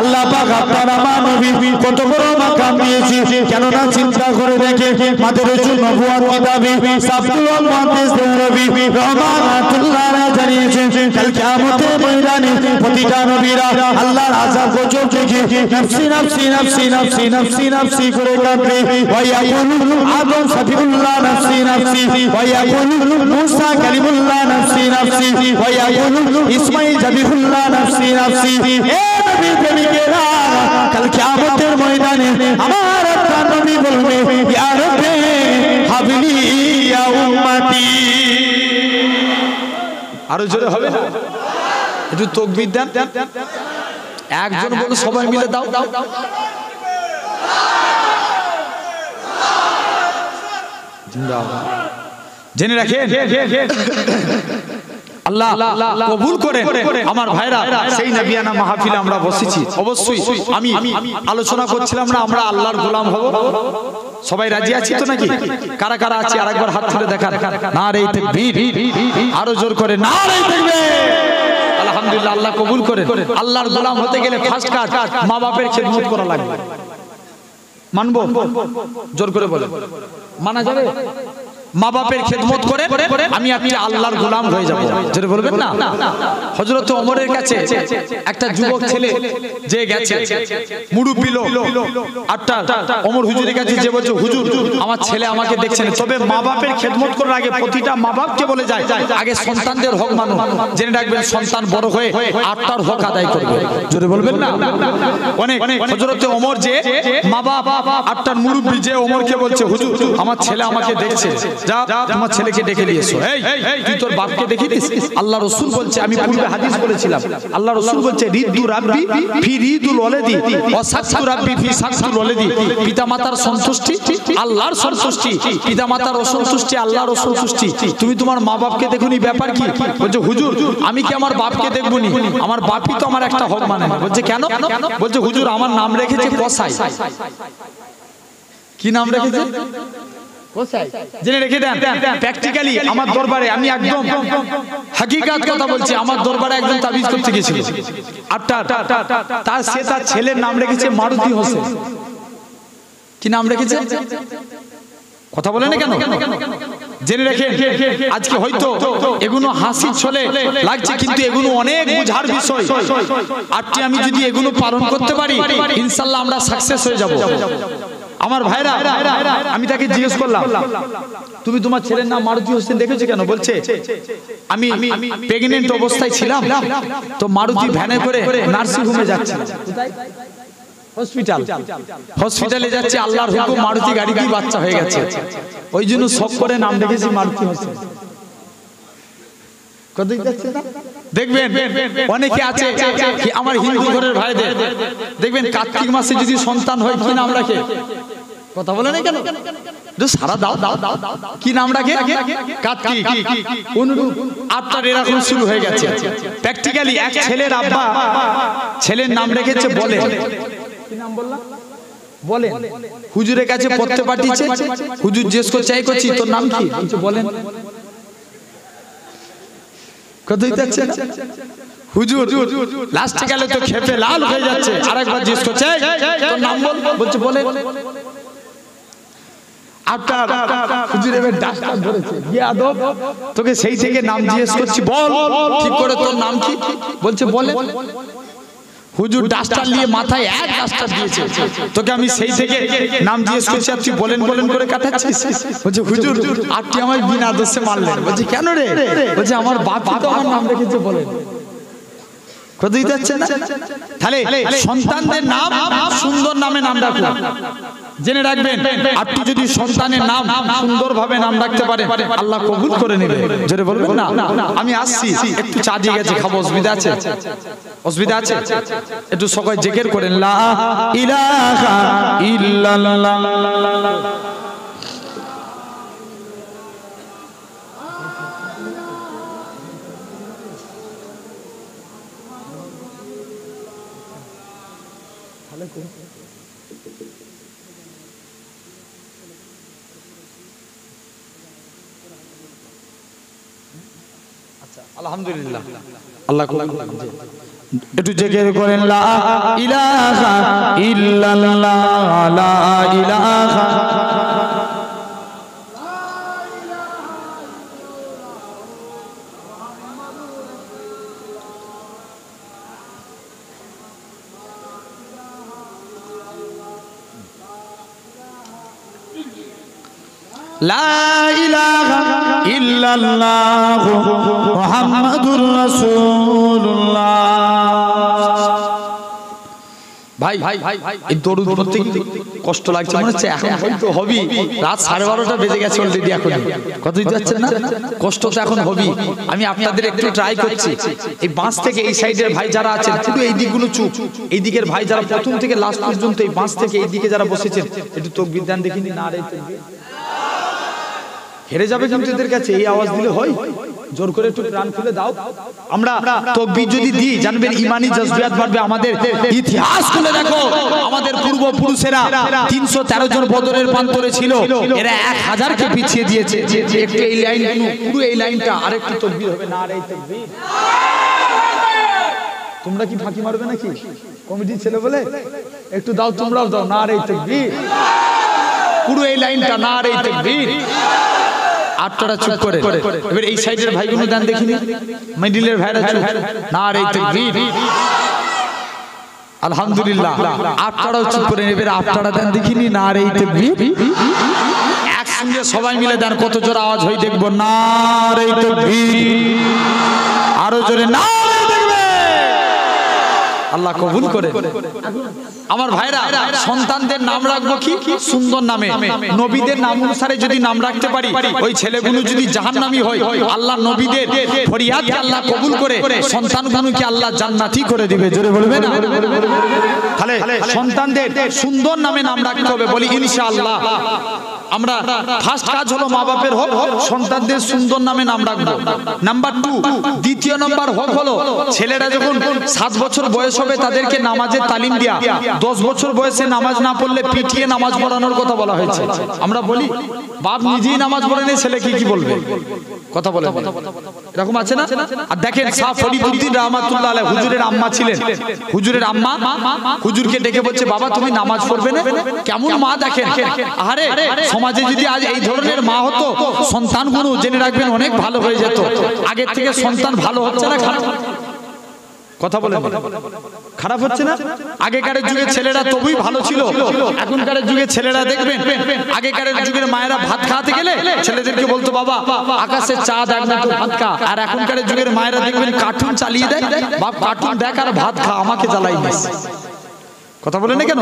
আল্লাহ পাক আপনার আমার নবী কত বড় মাকাম দিয়েছে। কেননা চিন্তা করে দেখে মাদারিসুন নবুওয়াত কিতাবে সাফুল মুহাদ্দিস নবী রহমাতুল্লাহ জানিয়েছেন, কাল কিয়ামতের ময়দানে প্রতিটা নবীরা আল্লাহর আযাব গজব দেখে নফসি নফসি নফসি নফসি নফসি নফসি করে কাঁদবে। ওয়া ইয়াকুলু আদম সাফিউল্লাহ নফসি নফসি, ওয়া ইয়াকুলু মুসা কালিমুল্লাহ নফসি নফসি, ওয়া ইয়াকুলু ইসমাঈল জাবিহুল্লাহ নফসি নফসি। এ নবী প্রেমিকেরা, কাল কিয়ামতের ময়দানে আমার আপনার নবী বলবে, ইয়া রাব্বি হাবলি ইয়া উম্মতি। আরো জোরে হবে না? একটু তাকবীর দেন। একজন বলো, সবাই মিলে দাও। জিন্দাবাদ। জেনে রাখেন, আল্লাহ কবুল করেন আমার ভাইরা। সেই নবিয়ানা মাহফিলে আমরা বসেছি। অবশ্যই আমি আলোচনা করছিলাম না, আমরা আল্লাহর গোলাম হব। সবাই রাজি আছি তো নাকি? কারা কারা আছে আরেকবার হাত তুলে দেখান। নারে তাকবীর, আরো জোর করে নারে তাকবীর। আলহামদুলিল্লাহ, আল্লাহ কবুল করে। আল্লাহর গোলাম হতে গেলে ফার্স্ট কাজ মা বাপের খেদমত করা লাগবে। মানবো? জোর করে বলে মানা যাবে? মা বাপের খেদমত করে আমি একটা আল্লাহর গোলাম হয়ে যাব, যেটা বলবেন না। হযরত ওমরের কাছে একটা যুবক ছেলে যে গেছে, মুরব্বি লোক, আটটা ওমর হুজুরের কাছে যে বলছে, হুজুর আমার ছেলে আমাকে দেখছেন, তবে মা বাপের খেদমত করার আগে প্রতিটা মা বাপকে বলে যায় আগে সন্তানদের হক মানুন, জেনে রাখবেন সন্তান বড় হয়ে আটটার হক আদায় করবে, যেটা বলবেন না। অনেক হযরত ওমর যে মা বাপ আটটার মুরব্বি যে ওমরকে বলছে, হুজুর আমার ছেলে আমাকে দেখছে, যা তোমার ছেলেকে ডেকে নিয়ে এসো। এই তুই তোর বাপকে দেখে দিস? আল্লাহ রাসূল বলছে, আমি পূর্বে হাদিস বলেছিলাম, আল্লাহ রাসূল বলছে রিদু রাব্বি ফি রিদুল ওয়ালাদি ওয়া সাকতু রাব্বি ফি সাকতুল ওয়ালাদি। পিতামাতার সন্তুষ্টি আল্লাহর সন্তুষ্টি, পিতামাতার অসন্তুষ্টি আল্লাহর অসন্তুষ্টি। তুমি তোমার মা বাপকে দেখুনি, ব্যাপার কি? বলছে হুজুর আমি কি আমার বাপকে দেখবনি? আমার বাপই তো আমার একটা হক মানে না। বলছে কেন? বলছে হুজুর আমার নাম রেখেছে কসাই। কি নাম রেখেছে? জেনে রেখে দেন। প্র্যাকটিক্যালি আমার দরবারে, আমি একদম হাকিকাত কথা বলছি, আমার দরবারে একজন তাবিজ করতে গিয়েছিল তার ছেলের নাম রেখেছে মারুতি হোসেন। কি নাম রেখেছে? কথা বলে না কেন? জেনে রেখেন। আজকে হয়তো এগুলো হাসির ছলে লাগছে, কিন্তু এগুলো অনেক বুঝার বিষয়। আজকে আমি যদি এগুলো পালন করতে পারি, ইনশাআল্লাহ আমরা সাকসেস হয়ে যাব। আমার ভাইরা, আমি তাকে জিজ্ঞেস করলাম তুমি তোমার ছেলের নাম মারুতি হোসেন দেখেছো কেন? বলছে আমি প্রেগন্যান্ট অবস্থায় ছিলাম, তো মারুতি ভ্যানে করে নার্সিং হোমে যাচ্ছে, হসপিটালে যাচ্ছে, আল্লাহর হুকুম মারুতি গাড়ি দিয়ে বাচ্চা হয়ে গেছে, ওই জন্য শখ করে নাম রেখেছি মারুতি হোসেন। দেখবেন অনেকে আছে আমার হিন্দু ঘরের ভাইদের, দেখবেন কার্তিক মাসে যদি সন্তান হয় কি নাম রাখে? কথা বলে না কেন? সারা দাও কি নাম রাখে? কার্তিক। অনুরূপ আপনার এরকম শুরু হয়ে গেছে। প্র্যাকটিক্যালি এক ছেলের আব্বা ছেলের নাম রেখেছে বলে, কি নাম বললাম? বলেন। হুজুরের কাছে পড়তে পাঠিয়েছে, হুজুর জিজ্ঞেস করছে এই করছি তোর নাম কি? বলেন। হুজুর লাস্টে গেলে তো খেপে লাল হয়ে যাচ্ছে, আরেকবার জিজ্ঞেস করছে তোর নাম বল, বলছে বলে। তোকে সেই থেকে নাম জিজ্ঞেস করছি, বল ঠিক করে তোর নাম কি? বলছে বলে। হুজুর ডাস্টার নিয়ে মাথায় এক ডাস্টার দিয়েছে, তোকে আমি সেই থেকে নাম জিজ্ঞেস করছি আর তুই বলেন বলেন করে কাটাচ্ছিস। বলছে হুজুর আপনি আমার বিনা দোষে মারলেন। বলছে কেন রে? বলছে আমার বাপ তো আমার নাম রেখেছে বলেন। কোথায় যাচ্ছে না? তাহলে সন্তানদের নাম সুন্দর নামে নাম রাখুন। জেনে রাখবেন আপনি যদি সন্তানের নাম সুন্দরভাবে নাম রাখতে পারেন, আল্লাহ কবুল করে নেবে। জোরে বলবেন না? আমি আসছি, একটু চা দিয়ে গেছে, খাবো, অসুবিধা আছে? অসুবিধা আছে? একটু সবাই জিকির করেন লা ইলাহা ইল্লাল্লাহ। আলহামদুলিল্লাহ, আল্লাহ একটু জিকির করেন লা ইলাহা ইল্লাল্লাহ, লা ইলাহা লা ইলাহা ইল্লাল্লাহ মুহাম্মাদুর রাসূলুল্লাহ। ভাই এই দরুদ পড়তে কষ্ট লাগছে, মনে হচ্ছে এখন হয়তো হবি, রাত 12:30 বেজে গেছে অলরেডি। এখন কত দিতে যাচ্ছেন না? কষ্ট তো এখন হবি। আমি আপনাদের একটু ট্রাই করছি, এই বাঁশ থেকে এই সাইডের ভাই যারা আছেন শুধু এই দিকগুলো চুপ, এই দিকের ভাই যারা প্রথম থেকে লাস্ট পর্যন্ত এই বাঁশ থেকে এই দিকে যারা বসেছেন একটু তাকবীর দেন দেখিনি। না রে হেরে যাবে কিন্তু এদের কাছে এই আওয়াজ দিলে হয়। জোর করে একটু প্রাণ খুলে দাও। আমরা তাকবীর যদি দিই জানবেন ইমানি জজবিয়াত বাড়বে। আমাদের ইতিহাস খুলে দেখো, আমাদের পূর্বপুরুষেরা 313 জন বদরের প্রান্তরে ছিল, এরা 1000 কে পিছিয়ে দিয়েছে। একটু এই লাইন, পুরো এই লাইনটা আরেকটু তাকবীর হবে। না রে তাকবীর, তোমরা কি ফাঁকি মারবে নাকি কমিটির ছেলে বলে? একটু দাও, তোমরাও দাও, নারে তাকবীর। পুরো এই লাইনটা নারে তাকবীর। আপনারা চুপ করে, এবার এই সাইডের ভাইগুলো দেন দেখিনি, মিডিলের ভাইরা চুপ, নারে তাকবীর। আলহামদুলিল্লাহ, আপনারাও চুপ করে, এবার আপনারা দেন দেখিনি, নারে তাকবীর। একসঙ্গে সবাই মিলে দেন, কত জোর আওয়াজ হয় দেখবো, নারে তাকবীর। আরো জোরে নারে তাকবীর। আল্লাহ কবুল করে। আমার ভাইরা, সন্তানদের নাম রাখবো কি সুন্দর নামে, নবীদের নাম অনুসারে যদি নাম রাখতে পারি, ওই ছেলেগুলো যদি জাহান্নামী হয়, আল্লাহ নবীদের ফরিয়াদকে আল্লাহ কবুল করে সন্তানগুলোকে আল্লাহ জান্নাতি করে দিবে। জোরে বলবেন না? তাহলে সন্তানদের সুন্দর নামে নাম রাখতে হবে, বলি ইনশাআল্লাহ। আমরা ফার্স্ট কাজ হলো মা বাপের হোক সন্তানদের সুন্দর নামে নাম রাখবো। নাম্বার 2, দ্বিতীয় নাম্বার হোক হলো ছেলেরা যখন 7 বছর বয়স হবে তাদেরকে নামাজের তালিম দেয়া। 10 বছর বয়সে নামাজ না পড়লে পিটিয়ে নামাজ পড়ানোর কথা বলা হয়েছে। আমরা বলি বাপ নিজেই নামাজ পড়ে নেই, ছেলে কি বলবে? কথা বলে এরকম আছে না? আর দেখেন শাহ ফরিদউদ্দিন রাহমাতুল্লাহ আলাইহি হুজুরের আম্মা ছিলেন। হুজুরের আম্মা হুজুরকে ডেকে বলছে, বাবা তুমি নামাজ পড়বে না? কেমন মা দেখেন। আরে সমাজে যদি আজ এই ধরনের মা হতো, সন্তানগুলো জেনে রাখবেন অনেক ভালো হয়ে যেত। আগে থেকে সন্তান ভালো হচ্ছে না খারাপ? কথা বলেন, খারাপ হচ্ছে না? আগেকার যুগে ছেলেরা তবুই ভালো ছিল, এখনকার যুগে ছেলেরা দেখবেন, আগেকার যুগের মায়েরা ভাত খাওয়াতে গেলে ছেলেদেরকে বলতো, বাবা আকাশে চাঁদ এক মুঠো ভাত খা। আর এখনকার যুগের মায়েরা দেখবেন কার্টুন চালিয়ে দেয়, বাপ কার্টুন দেখ আর ভাত খা, আমাকে জ্বালাই দিস। কথা বলেন না কেন?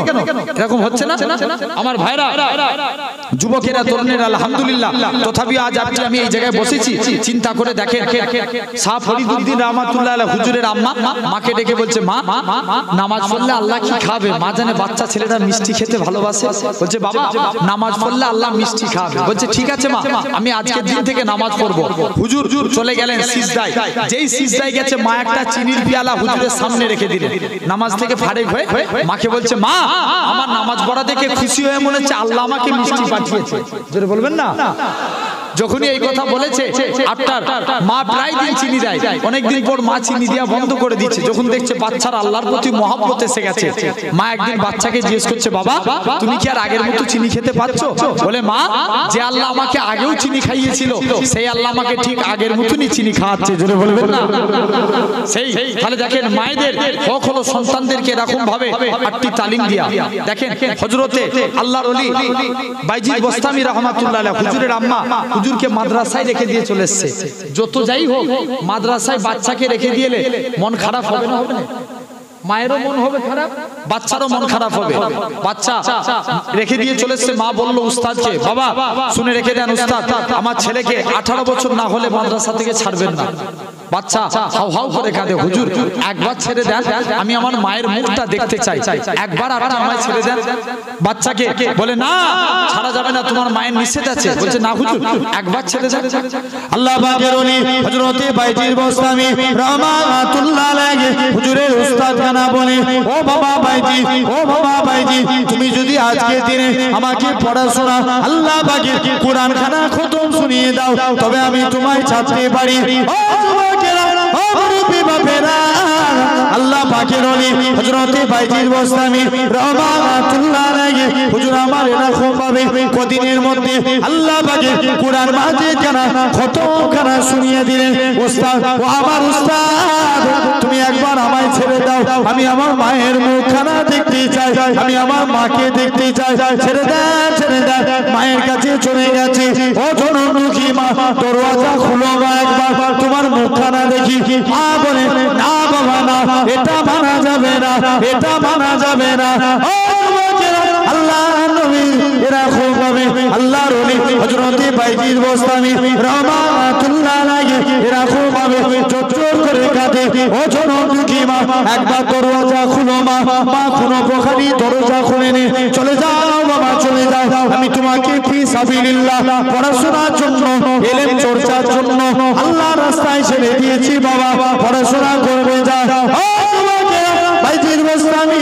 এরকম হচ্ছে না? আমার ভাইরা, যুবকেরা, তরুণেরা, আলহামদুলিল্লাহ, তথাপি আজ আমি এই জায়গায় বসেছি, চিন্তা করে দেখেন, শাহ ফরিদউদ্দিন রাহমাতুল্লাহ আলাইহি হুজুরের আম্মা মাকে ডেকে বলছে, মা নামাজ পড়লে আল্লাহ কি খাবে? মা জানে বাচ্চা ছেলেটা মিষ্টি খেতে ভালোবাসে, বলছে বাবা নামাজ পড়লে আল্লাহ মিষ্টি খাবে। বলছে ঠিক আছে মা, আমি আজকের দিন থেকে নামাজ পড়বো। হুজুর চলে গেলেন সিজদায়। যেই সিজদায় গেছে, মা একটা চিনির পিয়ালা হুজুরের সামনে রেখে দিলেন। নামাজ থেকে ফারেক হয়ে মাকে বলছে, মা আমার নামাজ পড়া দেখে খুশি হয়ে মনে হচ্ছে আল্লাহ আমাকে মিষ্টি পাঠিয়েছে। জোরে বলবেন না? যখনই এই কথা বলেছে, আপনার মা প্রায় দিন চিনি দেয়, অনেকদিন পর মা চিনি দেওয়া বন্ধ করে দিচ্ছে। যখন দেখছে বাচ্চার আল্লাহর প্রতি মহব্বত এসে গেছে, মা একদিন বাচ্চাকে জিজ্ঞেস করছে, বাবা তুমি কি আর আগের মতো চিনি খেতে পারছো? বলে, মা যে আল্লাহ আমাকে আগেও চিনি খাইয়েছিল, সেই আল্লাহ আমাকে ঠিক আগের মতনই চিনি খাওয়াচ্ছে। জোরে বলবেন না? সেই তাহলে দেখেন, মায়েদের হক হলো সন্তানদেরকে এরকম ভাবে আটটি তালিম দিয়া। দেখেন হযরতে আল্লাহর ওলি বাইজিদ বোস্তামি রাহমাতুল্লাহ আলাইহি হুজুরের আম্মা হুজুরকে মাদ্রাসায় রেখে দিয়ে চলে এসেছে। যত যাই হোক, মাদ্রাসায় বাচ্চাকে রেখে দিলে মন খারাপ হবে না? হবে না? মায়েরও মন হবে খারাপ, বাচ্চারও মন খারাপ হবে। বাচ্চা রেখে দিয়ে চলে এসেছে, মা বলল উস্তাদকে, বাবা শুনে রেখে দেন উস্তাদ, আমার ছেলেকে 18 বছর না হলে মাদ্রাসা থেকে ছাড়বেন না। বাচ্চা হাউ হাউ করে কাঁদে, হুজুর একবার ছেড়ে দেন, আমি আমার মায়ের মুখটা দেখতে চাই, একবার আপনার আমায় ছেড়ে দেন। বাচ্চাকে বলে, না ছাড়া যাবে না, তোমার মায়ের নিষেধ আছে। বলছে, না হুজুর একবার ছেড়ে দেন। আল্লাহ পাকের ওলি হযরতে বাইজিদ বোস্তামি রাহমাতুল্লাহ আলাইহি হুজুরের উস্তাদ কানা বলে, ও বাবা বাইজি, ও বাবা বাইজি, তুমি যদি আজকে দিনে আমাকে পড়াশোনা আল্লাহ পাকের কোরআন খানা খতম শুনিয়ে দাও, তবে আমি তোমায় ছাড়তে পারি। ও যুবকেরা, ও মুরব্বি বাপেরা, আল্লাহ পাকের ওলি হযরতে বাইজিদ বোস্তামি রাহমাতুল্লাহ আলাইহি হুজুর আমার এরকম ভাবে কদিনের মধ্যে আল্লাহ পাকের কোরআন মাজিদ খানা খতম খানা শুনিয়ে দিলেন। উস্তাদ, ও আমার উস্তাদ, তুমি একবার আমায় ছেড়ে দাও, আমি আমার মায়ের মুখখানা দেখতে চাই, আমি আমার মাকে দেখতে চাই, ছেড়ে দেন, ছেড়ে দেন। মায়ের কাছে চলে গেছে। ও জনমুখী মা, দরওয়াজা খুলো মা, একবার তোমার মুখখানা দেখি। মা বলে, না বাবা না, এটা মানা যাবে না, এটা মানা যাবে না। ও যুবকেরা, আল্লাহ নবী এরকম ভাবে আল্লাহর ওলি হযরতে বাইজিদ বোস্তামি রাহমাতুল্লাহ আলাইহি এরকম ভাবে চোর করে কাঁদে। ও জনমুখী মা, একবার দরওয়াজা খুলো মা। মা কোনো প্রকারই দরজা খুলে নে, চলে যাও বাবা, চলে যাও, আমি তোমাকে ফি সাবিলিল্লাহ পড়াশোনার জন্য, ইলম চর্চার জন্য আল্লাহর রাস্তায় ছেড়ে দিয়েছি বাবা, পড়াশোনা করবে যা। ও যুবকেরা, বাইজিদ বোস্তামি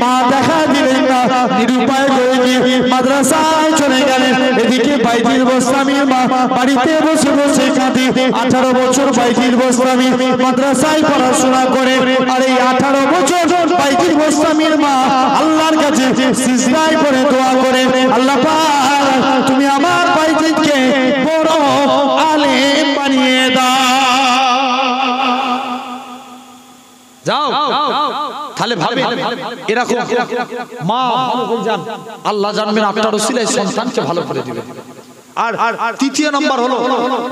মা দেখা দিলেন না, নিরুপায় হয়ে গিয়ে মাদ্রাসায় চলে গেলেন। এদিকে বাইজিদ বোস্তামির মা বাড়িতে বসে বসে কাঁদে। 18 বছর বাইজির গোস্বামী মাদ্রাসায় পড়াশোনা করে, আর এই 18 বছর বাইজির গোস্বামীর মা আল্লাহর কাছে সিজদায় পড়ে দোয়া করে, আল্লাহ পাক তুমি আমার বাইজিকে বড় আলেম বানিয়ে দাও। যাও তাহলে ভাবে এরকম মা ভালো করে জান, আল্লাহ জানবেন আপনার ওসিলায় সন্তানকে ভালো করে দিবেন। আর তৃতীয় নম্বর হলো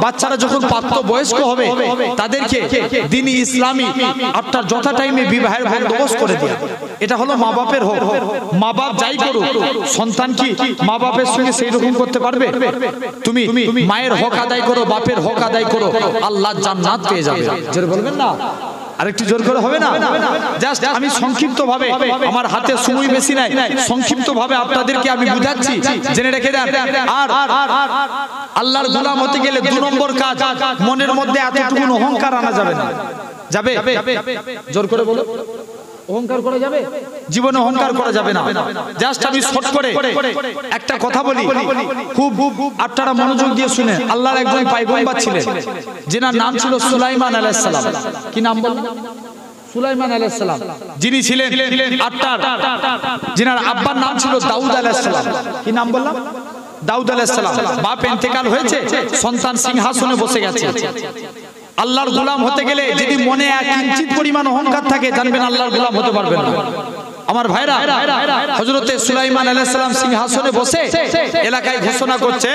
বাচ্চারা যখন প্রাপ্ত বয়স্ক হবে তাদেরকে দ্বীনি ইসলামী আপনার যথা টাইমে বিবাহের বন্দোবস্ত করে দেয়া। এটা হলো মা বাপের হক। মা বাপ যাই করুক, সন্তান কি মা বাপের সঙ্গে সেই রকম করতে পারবে? তুমি মায়ের হক আদায় করো, বাপের হক আদায় করো, আল্লাহ জান্নাত পেয়ে যাবে। জোরে বলবেন না? আরেকটু জোর করে হবে না? জাস্ট আমি সংক্ষিপ্ত ভাবে, আমার হাতে সময় বেশি নাই, সংক্ষিপ্ত ভাবে আপনাদেরকে আমি বুঝাচ্ছি, জেনে রেখে দেন। আর আল্লাহর গোলাম হতে গেলে 2 নম্বর কাজ, মনের মধ্যে এতটুকু অহংকার আনা যাবে না। যাবে? জোর করে বলো, অহংকার করা যাবে? জীবনে অহংকার করা যাবে না। জাস্ট আমি শর্ট করে একটা কথা বলি, খুব আপনারা মনোযোগ দিয়ে শুনে। আল্লাহর একজন পয়গম্বর ছিলেন, যিনার নাম ছিল সুলাইমান আলাইহিস সালাম। কি নাম বললেন? সুলাইমান আলাইহিস সালাম। যিনি ছিলেন আপনার, যিনার আব্বার নাম ছিল দাউদ আলাইহিস সালাম। কি নাম বললাম? দাউদ আলাইহিস সালাম। বাপ ইন্তেকাল হয়েছে, সন্তান সিংহাসনে বসে গেছে। আল্লাহর গোলাম হতে গেলে যদি মনে এক ইঞ্চিত পরিমাণ অহংকার থাকে, জানবেন আল্লাহর গোলাম হতে পারবেন না। আমার ভাইরা, হযরতে সুলাইমান আলাইহিস সালাম সিংহাসনে বসে এলাকায় ঘোষণা করছে,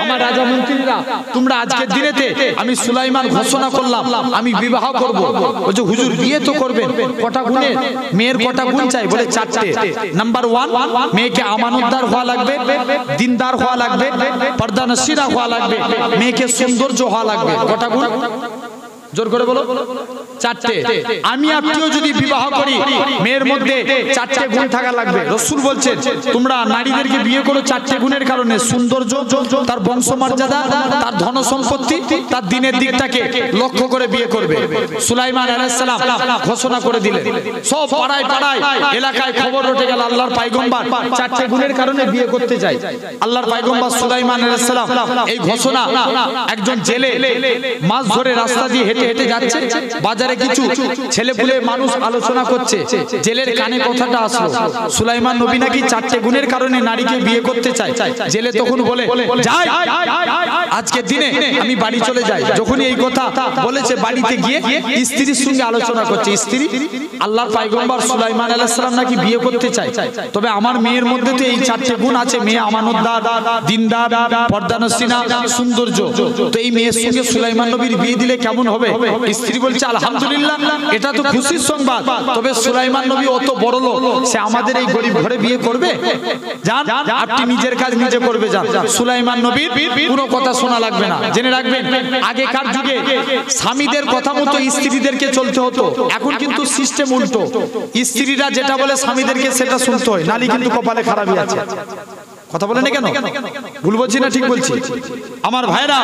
আমার রাজা মন্ত্রীরা, তোমরা আজকের দিনেতে আমি সুলাইমান ঘোষণা করলাম আমি বিবাহ করব। বলছে হুজুর বিয়ে তো করবেন, কটা গুণের? মেয়ের কটা গুণ চাই? বলে 4টে। নাম্বার 1, মেয়েকে আমানতদার হওয়া লাগবে, দিনদার হওয়া লাগবে, পর্দানশীরা হওয়া লাগবে, মেয়েকে সৌন্দর্য হওয়া লাগবে। কটা গুণ? জোর করে বলো। 4টে। আমি আপনিও যদি বিবাহ করি, মেয়ের মধ্যে 4টে গুণ থাকা লাগবে। রাসূল বলছেন তোমরা নারীদেরকে বিয়ে করো 4টে গুণের কারণে: সৌন্দর্য, তার বংশমর্যাদা, তার ধন সম্পত্তি, তার দিনের দিকটাকে লক্ষ্য করে বিয়ে করবে। সুলাইমান আলাইহিস সালাম ঘোষণা করে দিলেন। সব পাড়ায় পাড়ায় এলাকায় খবর উঠে গেল আল্লাহর পয়গম্বর 4টে গুণের কারণে বিয়ে করতে যায়। আল্লাহর পয়গম্বর সুলাইমান আলাইহিস সালাম এই ঘোষণা একজন জেলে মাছ ধরে রাস্তা দিয়ে হেঁটে হেঁটে যাচ্ছে, বাজারে কিছু ছেলেপুলে মানুষ আলোচনা করছে, জেলের কানে কথাটা আসলো, সুলাইমান নবী নাকি 4টে গুণের কারণে নারীকে বিয়ে করতে চায়। জেলে তখন বলে, যাই আজকের দিনে আমি বাড়ি চলে যাই। যখন এই কথা বলেছে, বাড়িতে গিয়ে স্ত্রীর সঙ্গে আলোচনা করছে। স্ত্রী, আল্লাহর পয়গম্বর সুলাইমান আলাইহিস সালাম নাকি বিয়ে করতে চায়, তবে আমার মেয়ের মধ্যে তো এই 4টে গুণ আছে: মেয়ে আমানতদার, দিনদার, পর্দানশীনা, সৌন্দর্য। তো এই মেয়ের সঙ্গে সুলাইমান নবীর বিয়ে দিলে কেমন হবে? স্ত্রী বলছে, আলহামদুলিল্লাহ, এটা তো খুশির সংবাদ, তবে সুলাইমান নবী অত বড় লোক, সে আমাদের এই গরিব ঘরে বিয়ে করবে? যান, আপনি নিজের কাজ নিজে করবে যান। সুলাইমান নবীর পুরো কথা শোনা লাগবে না। জেনে রাখবেন, আগেকার যুগে স্বামীদের কথা মতো স্ত্রীদেরকে চলতে হতো। এখন কিন্তু সিস্টেম উল্টো, স্ত্রীরা যেটা বলে স্বামীদেরকে সেটা শুনতে হয়, নালি কিন্তু কপালে খারাপই আছে। কথা বলেন না কেন? ভুল বলছি না ঠিক বলছি? আমার ভাইরা,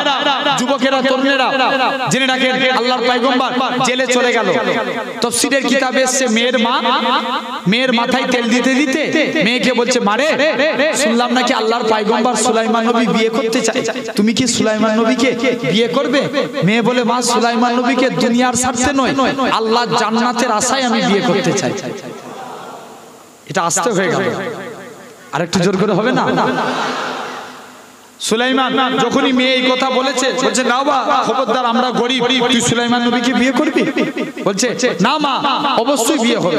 যুবকেরা, তরুণেরা, জেনে রাখেন, আল্লাহর পয়গম্বর জেলে চলে গেল। তাফসীরের কিতাবে এসেছে, মেয়ের মাথায় তেল দিতে দিতে মেয়েকে বলছে, মারে, শুনলাম নাকি আল্লাহর পয়গম্বর সুলাইমান নবী বিয়ে করতে চায়, তুমি কি সুলাইমান নবীকে বিয়ে করবে? মেয়ে বলে, মা, সুলাইমান নবীকে দুনিয়ার স্বার্থে নয়, আল্লাহর জান্নাতের আশায় আমি বিয়ে করতে চাই। এটা আস্তে হয়ে গেল, আরেকটু জোর করে হবে না? সুলাইমান যখনই মেয়ে এই কথা বলেছে, বলছে, না বা, খবরদার, আমরা গরিব, তুই সুলাইমান নবীকে বিয়ে করবি? বলছে, না মা, অবশ্যই বিয়ে হবে।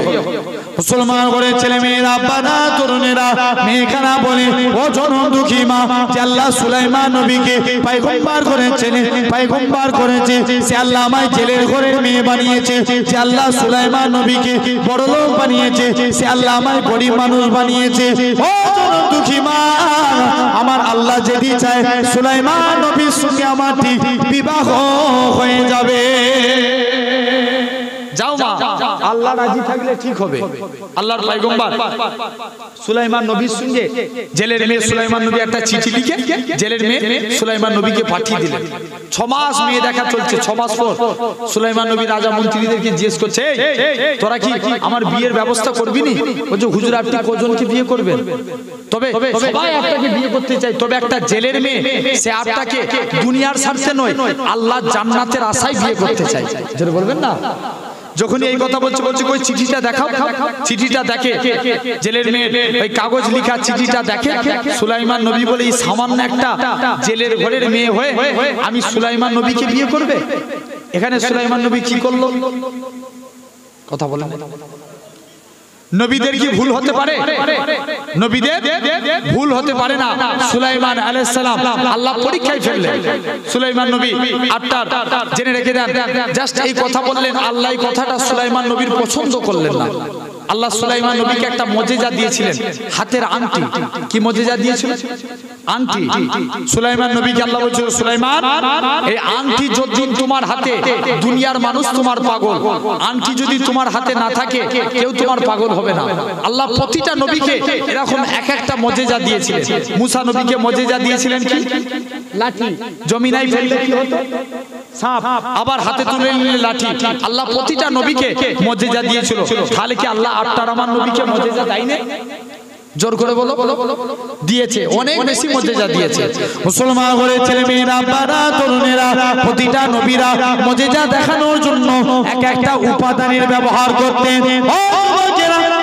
মুসলমান করে ছেলে মেয়েরা, বাবা, তরুণেরা, মেয়েখানা বলে, ও জনম দুঃখী মা, যে আল্লাহ সুলাইমান নবীকে পয়গম্বর করেছেন, পয়গম্বর করেছে, সে আল্লাহ আমায় জেলের ঘরের মেয়ে বানিয়েছে। যে আল্লাহ সুলাইমান নবীকে বড় লোক বানিয়েছে, সে আল্লাহ আমায় গরিব মানুষ বানিয়েছে। ও জনম দুঃখী মা, আমার আল্লাহ যদি চায়, সুলাইমান নবীর সঙ্গে আমার বিবাহ হয়ে যাবে। যাও মা, আল্লাহ রাজি থাকলে ঠিক হবে। আল্লাহর পয়গম্বর সুলাইমান নবীর সঙ্গে জেলের মেয়ে সুলাইমান নবী একটা চিঠি লিখে জেলের মেয়ে সুলাইমান নবীকে পাঠিয়ে দিলেন। 6 মাস মেয়ে দেখা চলছে। 6 মাস পর সুলাইমান নবী রাজা মন্ত্রীদেরকে জিজ্ঞেস করছে, তোরা কি আমার বিয়ের ব্যবস্থা করবি নি? বলছে, হুজুর আপনি কজনকে বিয়ে করবেন? তবে সবাই আপনাকে বিয়ে করতে চাই, তবে একটা জেলের মেয়ে সে আপনাকে দুনিয়ার স্বার্থে নয় আল্লাহ জান্নাতের আশায় বিয়ে করতে চাই। যেটা বলবেন না। যখনই এই কথা বলছে ওই চিঠিটা দেখাও। চিঠিটা দেখে জেলের মেয়ে ওই কাগজ লেখা চিঠিটা দেখে সুলাইমান নবী বলে, এই সামান্য একটা জেলের ঘরের মেয়ে হয়ে আমি সুলাইমান নবীকে বিয়ে করবে? এখানে সুলাইমান নবী কি করলো? কথা বলেন। নবীদের কি ভুল হতে পারে? নবীদের ভুল হতে পারে না। সুলাইমান আলাইহিস সালাম আল্লাহ পরীক্ষায় ফেললেন। সুলাইমান নবী আটটার জেনে রেখে দেন, জাস্ট এই কথা বললেন, আল্লাহ এই কথাটা সুলাইমান নবীর পছন্দ করলেন না। আল্লাহ সুলাইমান নবীকে একটা মুজিজা দিয়েছিলেন, হাতের আংটি। কি মুজিজা দিয়েছিলেন? আংটি। সুলাইমান নবীকে আল্লাহ বলছিল, সুলাইমান এই আংটি যদি তোমার হাতে, দুনিয়ার মানুষ তোমার পাগল, আংটি যদি তোমার হাতে না থাকে কেউ তোমার পাগল হবে না। আল্লাহ প্রতিটা নবীকে এরকম এক একটা মুজিজা দিয়েছিলেন। মুসা নবীকে মুজিজা দিয়েছিলেন কি? লাঠি। জমিনায় ফেললে কি হতো? সাপ। আবার হাতে তুলে নিলে লাঠি। আল্লাহ প্রতিটা নবীকে মুজিজা দিয়েছিল। তাহলে কি আল্লাহ আটটার আমার নবীকে মুজিজা দেয়নি? জোর করে বলো। দিয়েছে, অনেক বেশি মুজিজা দিয়েছে। মুসলমান ঘরের ছেলে মেয়েরা, বাবা তরুণেরা, প্রতিটা নবীরা মুজিজা দেখানোর জন্য এক একটা উপাদানের ব্যবহার করতেন।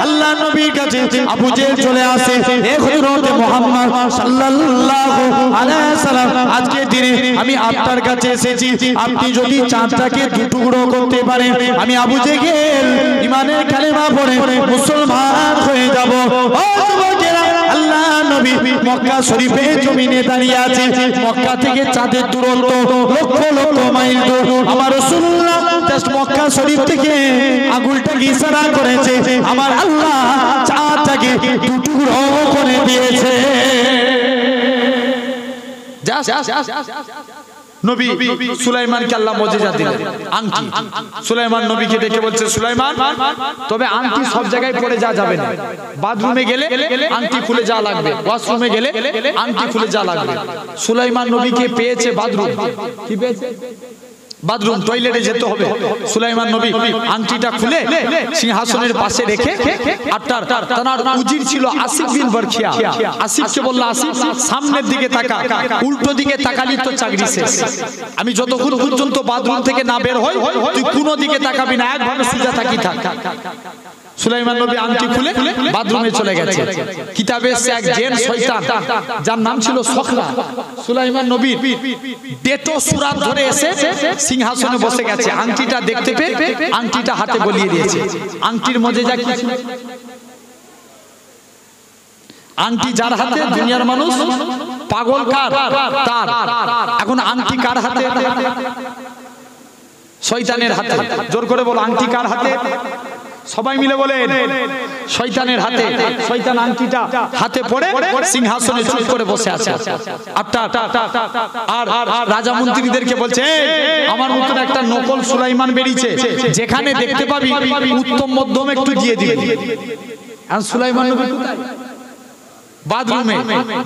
আল্লাহ নবীর কাছে আবু জেহেল চলে আসে, হে হযরত মুহাম্মদ সাল্লাল্লাহু আলাইহি সাল্লাম, আজকে দিনে আমি আপনার কাছে এসেছি, আপনি যদি চাঁদটাকে দুটুকরো করতে পারেন আমি আবু জেহেল ঈমানের কালেমা পড়ে মুসলমান হয়ে যাব। আল্লাহ নবী মক্কা শরীফে জমিনে দাঁড়িয়ে আছে। মক্কা থেকে চাঁদের দূরত্ব লক্ষ লক্ষ মাইল দূর। আমার রাসূলুল্লাহ জাস্ট মক্কা শরীফ থেকে আঙ্গুলটাকে ইশারা করেছে, আমার আল্লাহ চাঁদটাকে দুটুকরো করে দিয়েছে। নবী সুলাইমানকে আল্লাহ মুজিজা দিলেন, আংটি। সুলাইমান নবীকে দেখে বলছে, সুলাইমান তবে আংটি সব জায়গায় পরে যাবে না। বাথরুমে গেলে আংটি খুলে যাওয়া লাগবে, ওয়াশরুমে গেলে আংটি খুলে যাওয়া লাগবে। সুলাইমান নবীকে পেয়েছে বাথরুম। কি পেয়েছে? বাথরুম, টয়লেটে যেতে হবে। সুলাইমান নবী আংটিটা খুলে সিংহাসনের পাশে রেখে আটটার তার উজির ছিল আসিফ বিন বরখিয়া। আসিফকে বলল, আসিফ সামনের দিকে তাকা, উল্টো দিকে তাকালি তো চাকরি শেষ। আমি যতক্ষণ পর্যন্ত বাথরুম থেকে না বের হই তুই কোনো দিকে তাকাবি না, একভাবে সোজা তাকিয়ে থাক। সুলাইমান নবী আংটি খুলে বাথরুমে চলে গেছে। কিতাবে এসেছে এক জিন শয়তান যার নাম ছিল সখরা, সুলাইমান নবীর বেটো সুরাত ধরে এসে সিংহাসনে বসে গেছে। আংটিটা দেখতে পেয়ে আংটিটা হাতে গলিয়ে দিয়েছে। আংটির মুজিজা কি ছিল? আংটি যার হাতে দুনিয়ার মানুষ পাগল কার? তার। এখন আংটি কার হাতে? শয়তানের হাতে। জোর করে বলো, আংটি কার হাতে? সবাই মিলে বলেন, শয়তানের হাতে। শয়তান আংটিটা হাতে পড়ে সিংহাসনে চুপ করে বসে আছে। আর রাজা মন্ত্রীদেরকে বলছে, আমার মতন একটা নকল সুলাইমান বেরিয়েছে, যেখানে দেখতে পাবি উত্তম মধ্যম একটু দিয়ে দিবি। আর সুলাইমান নবী কোথায়? বাথরুমে।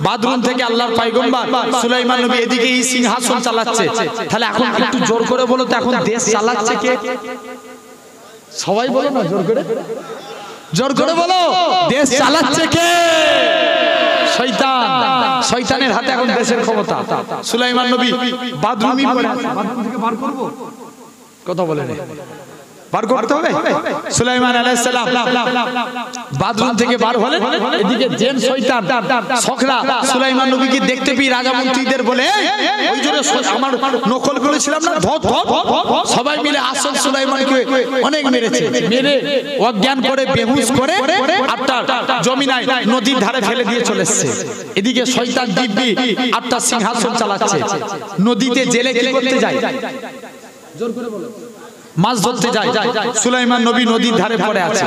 বাথরুম থেকে আল্লাহর পয়গম্বর সুলাইমান নবী এদিকে এই সিংহাসন চালাচ্ছে। তাহলে এখন একটু জোর করে বলো তো, এখন দেশ চালাচ্ছে কে? সবাই বলো না, জোর করে, জোর করে বলো, দেশ চালাচ্ছে কে? শয়তান। শয়তানের হাতে এখন দেশের ক্ষমতা। সুলাইমান নবী বাথরুমই পড়ে আছে, বাথরুম থেকে বার করব? কথা বলেন, বার করতে হবে। সুলাইমান আলাইহিস সালাম বাথরুম থেকে বার হলেন, এদিকে জিন শয়তান সখরা সুলাইমান নবীকে দেখতে পেয়ে রাজা মন্ত্রীদের বলে, ওই জন্য আমার নকল করেছিলাম না, ধর সবাই মিলে আসল সুলাইমানকে অনেক মেরেছে। মেরে অজ্ঞান করে বেহুশ করে আটটা জমিনায় নদীর ধারে ফেলে দিয়ে চলে এসেছে। এদিকে শয়তান দিব্যি আটটা সিংহাসন চালাচ্ছে। নদীতে জেলে কি করতে যায়? জোর করে বলো। মাছ ধরতে যায়। সুলাইমান নবী নদীর ধারে পড়ে আছে।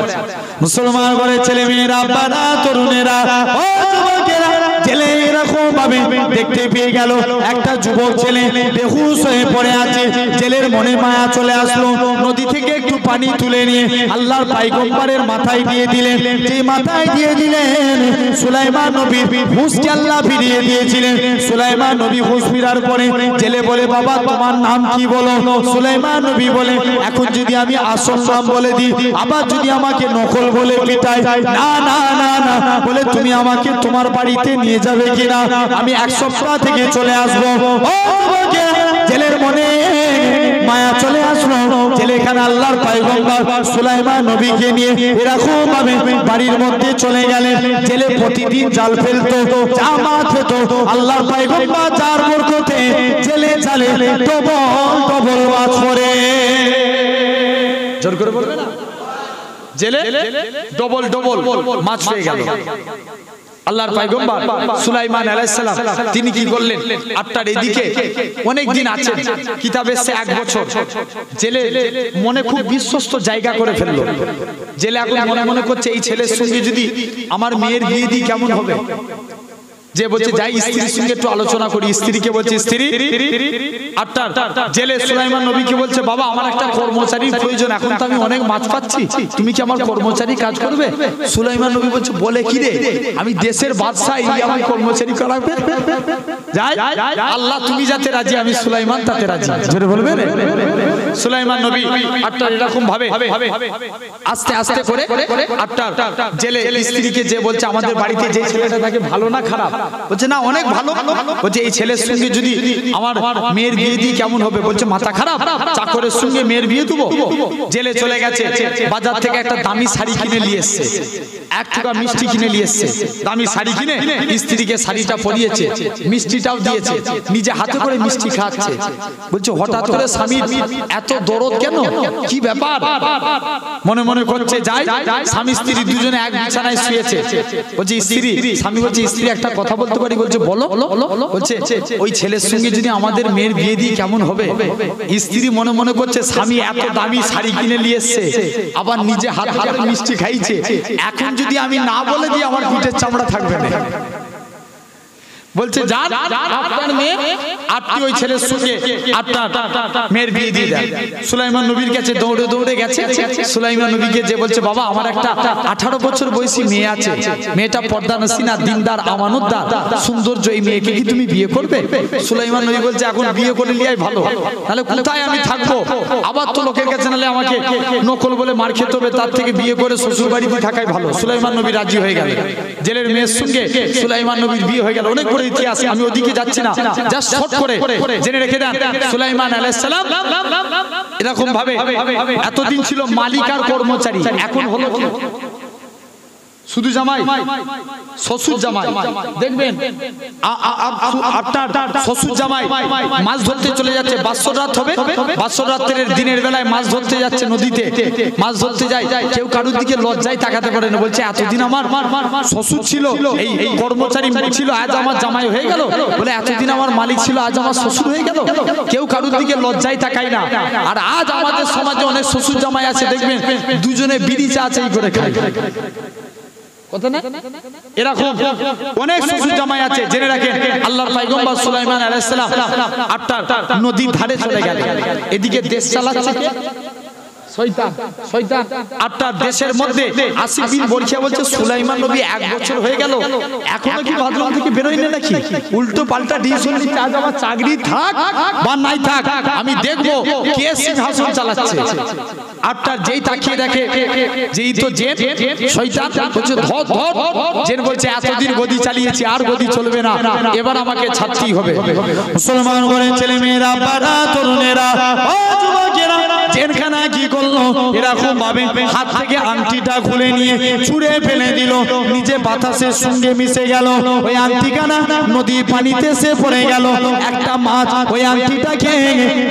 মুসলমান ঘরের ছেলে মেয়েরা, বাবা তরুণেরা, ও যুবকেরা, জেলে এরকম ভাবে দেখতে পেয়ে গেল একটা যুবক ছেলে বেহুশ হয়ে পড়ে আছে। জেলের মনে মায়া চলে আসলো, নদী থেকে একটু পানি পানি তুলে নিয়ে আল্লাহর পয়গম্বরের মাথায় দিয়ে দিলেন। যে মাথায় দিয়ে দিলেন সুলাইমান নবী হুঁশকে আল্লাহ ফিরিয়ে দিয়েছিলেন। সুলাইমান নবী হুঁশ ফিরার পরে জেলে বলে, বাবা তোমার নাম কি বলো? সুলাইমান নবী বলে, এখন যদি আমি আসল নাম বলে দিই আবার যদি আমাকে নকল বলে পিটায়, না না না না, বলে তুমি আমাকে তোমার বাড়িতে নিয়ে যাবে কিনা? আমি এক সপ্তাহ থেকে চলে আসবো। জেলের মনে মায়া চলে আসলো। জেলেখানে আল্লাহর পয়গম্বর সুলাইমান নবীকে নিয়ে এরকম ভাবে বাড়ির মধ্যে চলে গেলেন। জেলে প্রতিদিন জাল ফেলতো, যা মাছ পেত আল্লাহর পয়গম্বর যার বরকতে জেলে জালে ডবল ডবল মাছ পড়ে। জোর করে বলবে না, জেলে ডবল ডবল মাছ পেয়ে গেল। আল্লাহর পয়গম্বর সুলাইমান আলাইহিস সালাম তিনি কি করলেন? আটটার এদিকে অনেক দিন আছেন, কিতাবে এসেছে 1 বছর। জেলে মনে খুব বিশ্বস্ত জায়গা করে ফেললো। জেলে এখন মনে মনে করছে এই ছেলের সঙ্গে যদি আমার মেয়ের বিয়ে দিই কেমন হবে। যে বলছে যাই স্ত্রীর সঙ্গে একটু আলোচনা করি। স্ত্রীকে বলছে, স্ত্রী আটটার জেলে সুলাইমান নবীকে বলছে, বাবা আমার একটা কর্মচারীর প্রয়োজন, এখন তো আমি অনেক মাছ পাচ্ছি, তুমি কি আমার কর্মচারী কাজ করবে? সুলাইমান নবী বলছে, বলে কি রে, আমি দেশের বাদশা, এই আমার কর্মচারী করাবে? যাই আল্লাহ তুমি যাতে রাজি, আমি সুলাইমান তাতে রাজি। জোরে বলবে রে। সুলাইমান নবী আটটার এরকম ভাবে আস্তে আস্তে করে আটটার জেলে স্ত্রীকে যে বলছে, আমাদের বাড়িতে যে ছেলেটা থাকে ভালো না খারাপ? বলছে না অনেক ভালো। বলছে এই ছেলের সঙ্গে যদি আমার মেয়ের বিয়ে দিই কেমন হবে? বলছে মাথা খারাপ, চাকরের সঙ্গে মেয়ের বিয়ে দেবো? জেলে চলে গেছে, বাজার থেকে একটা দামি শাড়ি কিনে নিয়ে এসছে, 1 টাকা মিষ্টি কিনে নিয়ে এসছে। দামি শাড়ি কিনে স্ত্রীকে শাড়িটা পরিয়েছে, মিষ্টিটাও দিয়েছে, নিজে হাতে করে মিষ্টি খাচ্ছে। বলছে হঠাৎ করে স্বামীর এত দরদ কেন, কি ব্যাপার? মনে মনে করছে যাই, স্বামী স্ত্রী দুজনে এক বিছানায় শুয়েছে। বলছে স্ত্রী, স্বামী বলছে স্ত্রী একটা কথা বলতে পারি? বলছে বলো। বলছে ওই ছেলের সঙ্গে যদি আমাদের মেয়ের বিয়ে দিই কেমন হবে? স্ত্রী মনে মনে করছে স্বামী এত দামি শাড়ি কিনে নিয়ে এসছে, আবার নিজে হাতে করে মিষ্টি খাইছে, এখন যদি আমি না বলে দিই আমার পিঠের চামড়া থাকবে না। বলছে যান আপনার মেয়ে আপনি ওই ছেলের সঙ্গে আপনার মেয়ের বিয়ে দিয়ে দেন। সুলাইমান নবীর কাছে দৌড়ে দৌড়ে গেছে। সুলাইমান নবীকে যে বলছে, বাবা আমার একটা 18 বছর বয়সী মেয়ে আছে, মেয়েটা পর্দানসিনা, দিনদার, আমানতদার, সৌন্দর্য, এই মেয়েকে কি তুমি বিয়ে করবে? সুলাইমান নবী বলছে এখন বিয়ে করে নিয়াই ভালো, তাহলে কোথায় আমি থাকবো? আবার তো লোকের কাছে নালে আমাকে নকল বলে মার খেতে হবে, তার থেকে বিয়ে করে শ্বশুর বাড়িতে থাকাই ভালো। সুলাইমান নবী রাজি হয়ে গেল। জেলের মেয়ের সঙ্গে সুলাইমান নবীর বিয়ে হয়ে গেল। অনেক বড় ইতিহাস, আমি ওদিকে যাচ্ছি না, জাস্ট শর্ট করে জেনে রেখে দেন। সুলাইমান আলাইহিস সালাম এরকম ভাবে এতদিন ছিল মালিক আর কর্মচারী, এখন হলো কি শুধু জামাই, শ্বশুর জামাই। দেখবেন আপনার শ্বশুর জামাই মাছ ধরতে চলে যাচ্ছে, বাৎসর রাত হবে, বাৎসর রাতের দিনের বেলায় মাছ ধরতে যাচ্ছে নদীতে, মাছ ধরতে যায়, কেউ কারোর দিকে লজ্জায় তাকাতে পারে না। বলছে এতদিন আমার শ্বশুর ছিল, এই কর্মচারী ছিল, আজ আমার জামাই হয়ে গেল। বলে এতদিন আমার মালিক ছিল, আজ আমার শ্বশুর হয়ে গেল। কেউ কারোর দিকে লজ্জায় তাকায় না। আর আজ আমাদের সমাজে অনেক শ্বশুর জামাই আছে, দেখবেন দুজনে বিড়ি চা চাই করে খায়। কথা না, এরকম অনেক শ্বশুর জামাই আছে। জেনে রাখেন আল্লাহর পয়গম্বর সুলাইমান আলাইহিস সালাম আটটার নদীর ধারে চলে গেলেন। এদিকে দেশ চালাচ্ছে কে? শয়তান। শয়তান আটটার দেশের মধ্যে আসিফ বিন বরখিয়া বলছে, সুলাইমান নবী 1 বছর হয়ে গেল, এখনো কি বাথরুম থেকে বেরোয় না নাকি? উল্টো পাল্টা ডিসিশন নিচ্ছে, আজ আমার চাকরি থাক বা নাই থাক, আমি দেখবো কে সিংহাসন চালাচ্ছে। আটটার যেই তাকিয়ে দেখে, যেই তো জেন শয়তান বলছে ধর ধর। জেন বলছে এতদিন গদি চালিয়েছি, আর গদি চলবে না, এবার আমাকে ছাড়তেই হবে। মুসলমান ঘরের ছেলে মেয়েরা, বাড়া তরুণেরা, ও যুবকেরা, জেলখানা কি করলো? এরকম ভাবে হাত থেকে আংটিটা খুলে নিয়ে ছুঁড়ে ফেলে দিল, নিজে বাতাসের সঙ্গে মিশে গেল। ওই আংটিখানা নদীর পানিতে সে পড়ে গেল। একটা মাছ ওই আংটিটাকে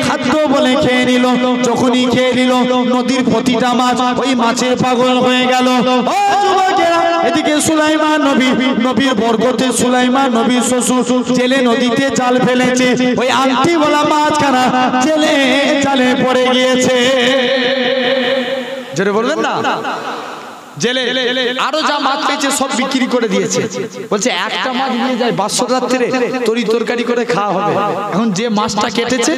খাদ্য বলে খেয়ে নিল। যখনই খেয়ে নিল, নদীর প্রতিটা মাছ ওই মাছের পাগল হয়ে গেল। ও যুবকেরা, এদিকে সুলাইমান নবী, নবীর বরকতে সুলাইমান নবীর শ্বশুর জেলে নদীতে জাল ফেলেছে, ওই আংটি বলা মাছখানা জেলে জালে পড়ে গিয়েছে। জোরে বলবেন না। জেলে আরো যা মাছ পেয়েছে সব বিক্রি করে দিয়েছে। বলছে একটা মাছ নিয়ে যায়, বাৎসর রাত্রে তরি তরকারি করে খাওয়া হবে। এখন যে মাছটা কেটেছে,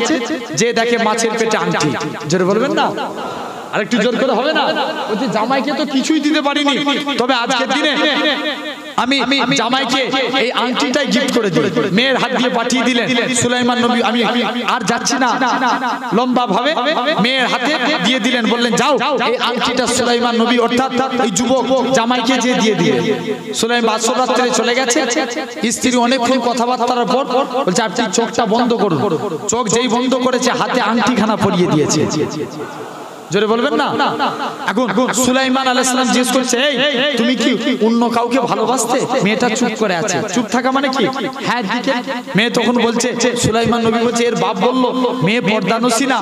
যে দেখে মাছের পেটে আংটি। জোরে বলবেন না। আরেকটু জোর করে হবে না? বলছে জামাইকে তো কিছুই দিতে পারিনি, তবে আজকের দিনে আমি জামাইকে এই আংটিটাই গিফট করে দিই। মেয়ের হাত দিয়ে পাঠিয়ে দিলেন সুলাইমান নবী। আমি আর যাচ্ছি না লম্বা ভাবে, মেয়ের হাতে দিয়ে দিলেন, বললেন যাও এই আংটিটা সুলাইমান নবী অর্থাৎ এই যুবক জামাইকে যে দিয়ে দিয়ে। সুলাইমান বাদশাহ রাত্রে চলে গেছে, স্ত্রী অনেকক্ষণ কথাবার্তার পর বলছে আপনি চোখটা বন্ধ করুন। চোখ যেই বন্ধ করেছে হাতে আংটিখানা পরিয়ে দিয়েছে। জোরে বলবেন না? এখন সুলাইমান আলাইহিস সালাম জিজ্ঞেস করছে এই তুমি কি অন্য কাউকে ভালোবাসতে? মেয়েটা চুপ করে আছে। চুপ থাকা মানে কি? হ্যাঁ দিকে। মেয়ে তখন বলছে, সুলাইমান নবী বলছে এর বাপ বলল মেয়ে পর্দানসী না,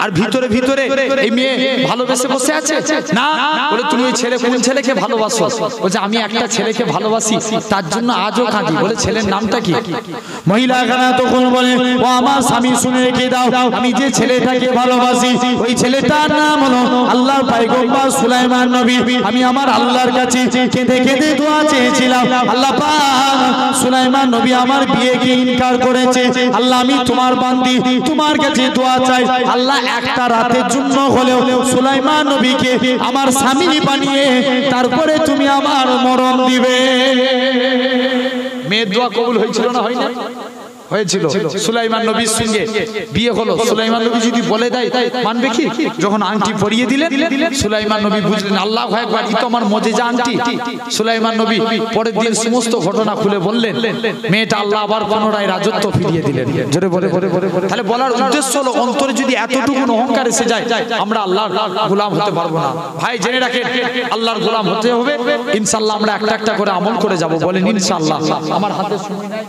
আর ভিতরে ভিতরে এই মেয়ে ভালোবেসে বসে আছে না। বলে তুমি ওই ছেলে কোন ছেলেকে ভালোবাসো? বলছে আমি একটা ছেলেকে ভালোবাসি, তার জন্য আজও কাঁদি। বলে ছেলের নামটা কি? মহিলা খানা তখন বলে ও আমার স্বামী শুনে রেখে দাও, আমি যে ছেলেটাকে ভালোবাসি ওই ছেলেটার নাম হলো আল্লাহর পয়গম্বর সুলাইমান নবী। আমি আমার আল্লাহর কাছে কেঁদে কেঁদে দোয়া চেয়েছিলাম, আল্লাহ পাক সুলাইমান নবী আমার বিয়েকে ইনকার করেছে, আল্লাহ আমি তোমার বান্দি, তোমার কাছে দোয়া চাই, আল্লাহ একটা রাতের জন্য হলেও সুলাইমান নবীকে আমার স্বামী বানিয়ে তারপরে তুমি আমার মরণ দিবে। মেয়ের দোয়া কবুল হয়েছিল না হয়নি? হয়েছিল। সুলাইমান নবীর সঙ্গে বিয়ে হলো। সুলাইমান নবী যদি বলে দেয় মানবে কি? যখন আংটি পরিয়ে দিলেন সুলাইমান নবী বুঝলেন আল্লাহু আকবার, ই তো আমার মজেজা আংটি। সুলাইমান নবী পরের দিন সমস্ত ঘটনা খুলে বললেন, মেয়েটা আল্লাহ আবার পুনরায় রাজত্ব ফিরিয়ে দিলেন। জোরে বলে। তাহলে বলার উদ্দেশ্য হলো অন্তরে যদি এতটুকু অহংকার এসে যায় আমরা আল্লাহর গোলাম হতে পারবো না। ভাই জেনে রাখেন আল্লাহর গোলাম হতে হবে ইনশাআল্লাহ। আমরা একটা একটা করে আমল করে যাব, বলেন ইনশাআল্লাহ। আমার হাতে সময় নাই,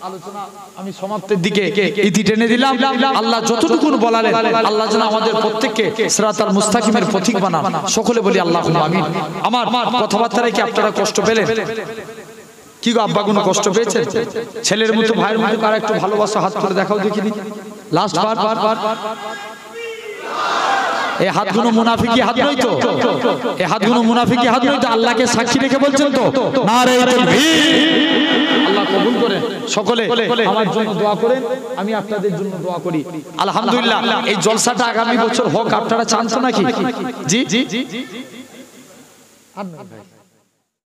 আলোচনা আমি সমাপ্তির দিকে ইতি টেনে দিলাম। আল্লাহ যতটুকু বলালেন আল্লাহ যেন আমাদের প্রত্যেককে সিরাতাল মুস্তাকিমের পথিক বানান। সকলে বলি আল্লাহুম্মা আমিন। আমার কথাবার্তায় কি আপনারা কষ্ট পেলেন? কি গো আব্বা কোনো কষ্ট পেয়েছেন? ছেলের মতো ভাইয়ের মতো কারা একটু ভালোবাসা হাত করে দেখাও দেখিনি। লাস্ট বার এই হাতগুলো মুনাফিকি হাত নয় তো? এই হাতগুলো মুনাফিকি হাত নয় তো? আল্লাহকে সাক্ষী রেখে বলছেন তো? নারে তাকবীর। আল্লাহ কবুল করেন। সকলে আমার জন্য দোয়া করেন, আমি আপনাদের জন্য দোয়া করি। আলহামদুলিল্লাহ এই জলসাটা আগামী বছর হোক, আপনারা চান তো নাকি? জি।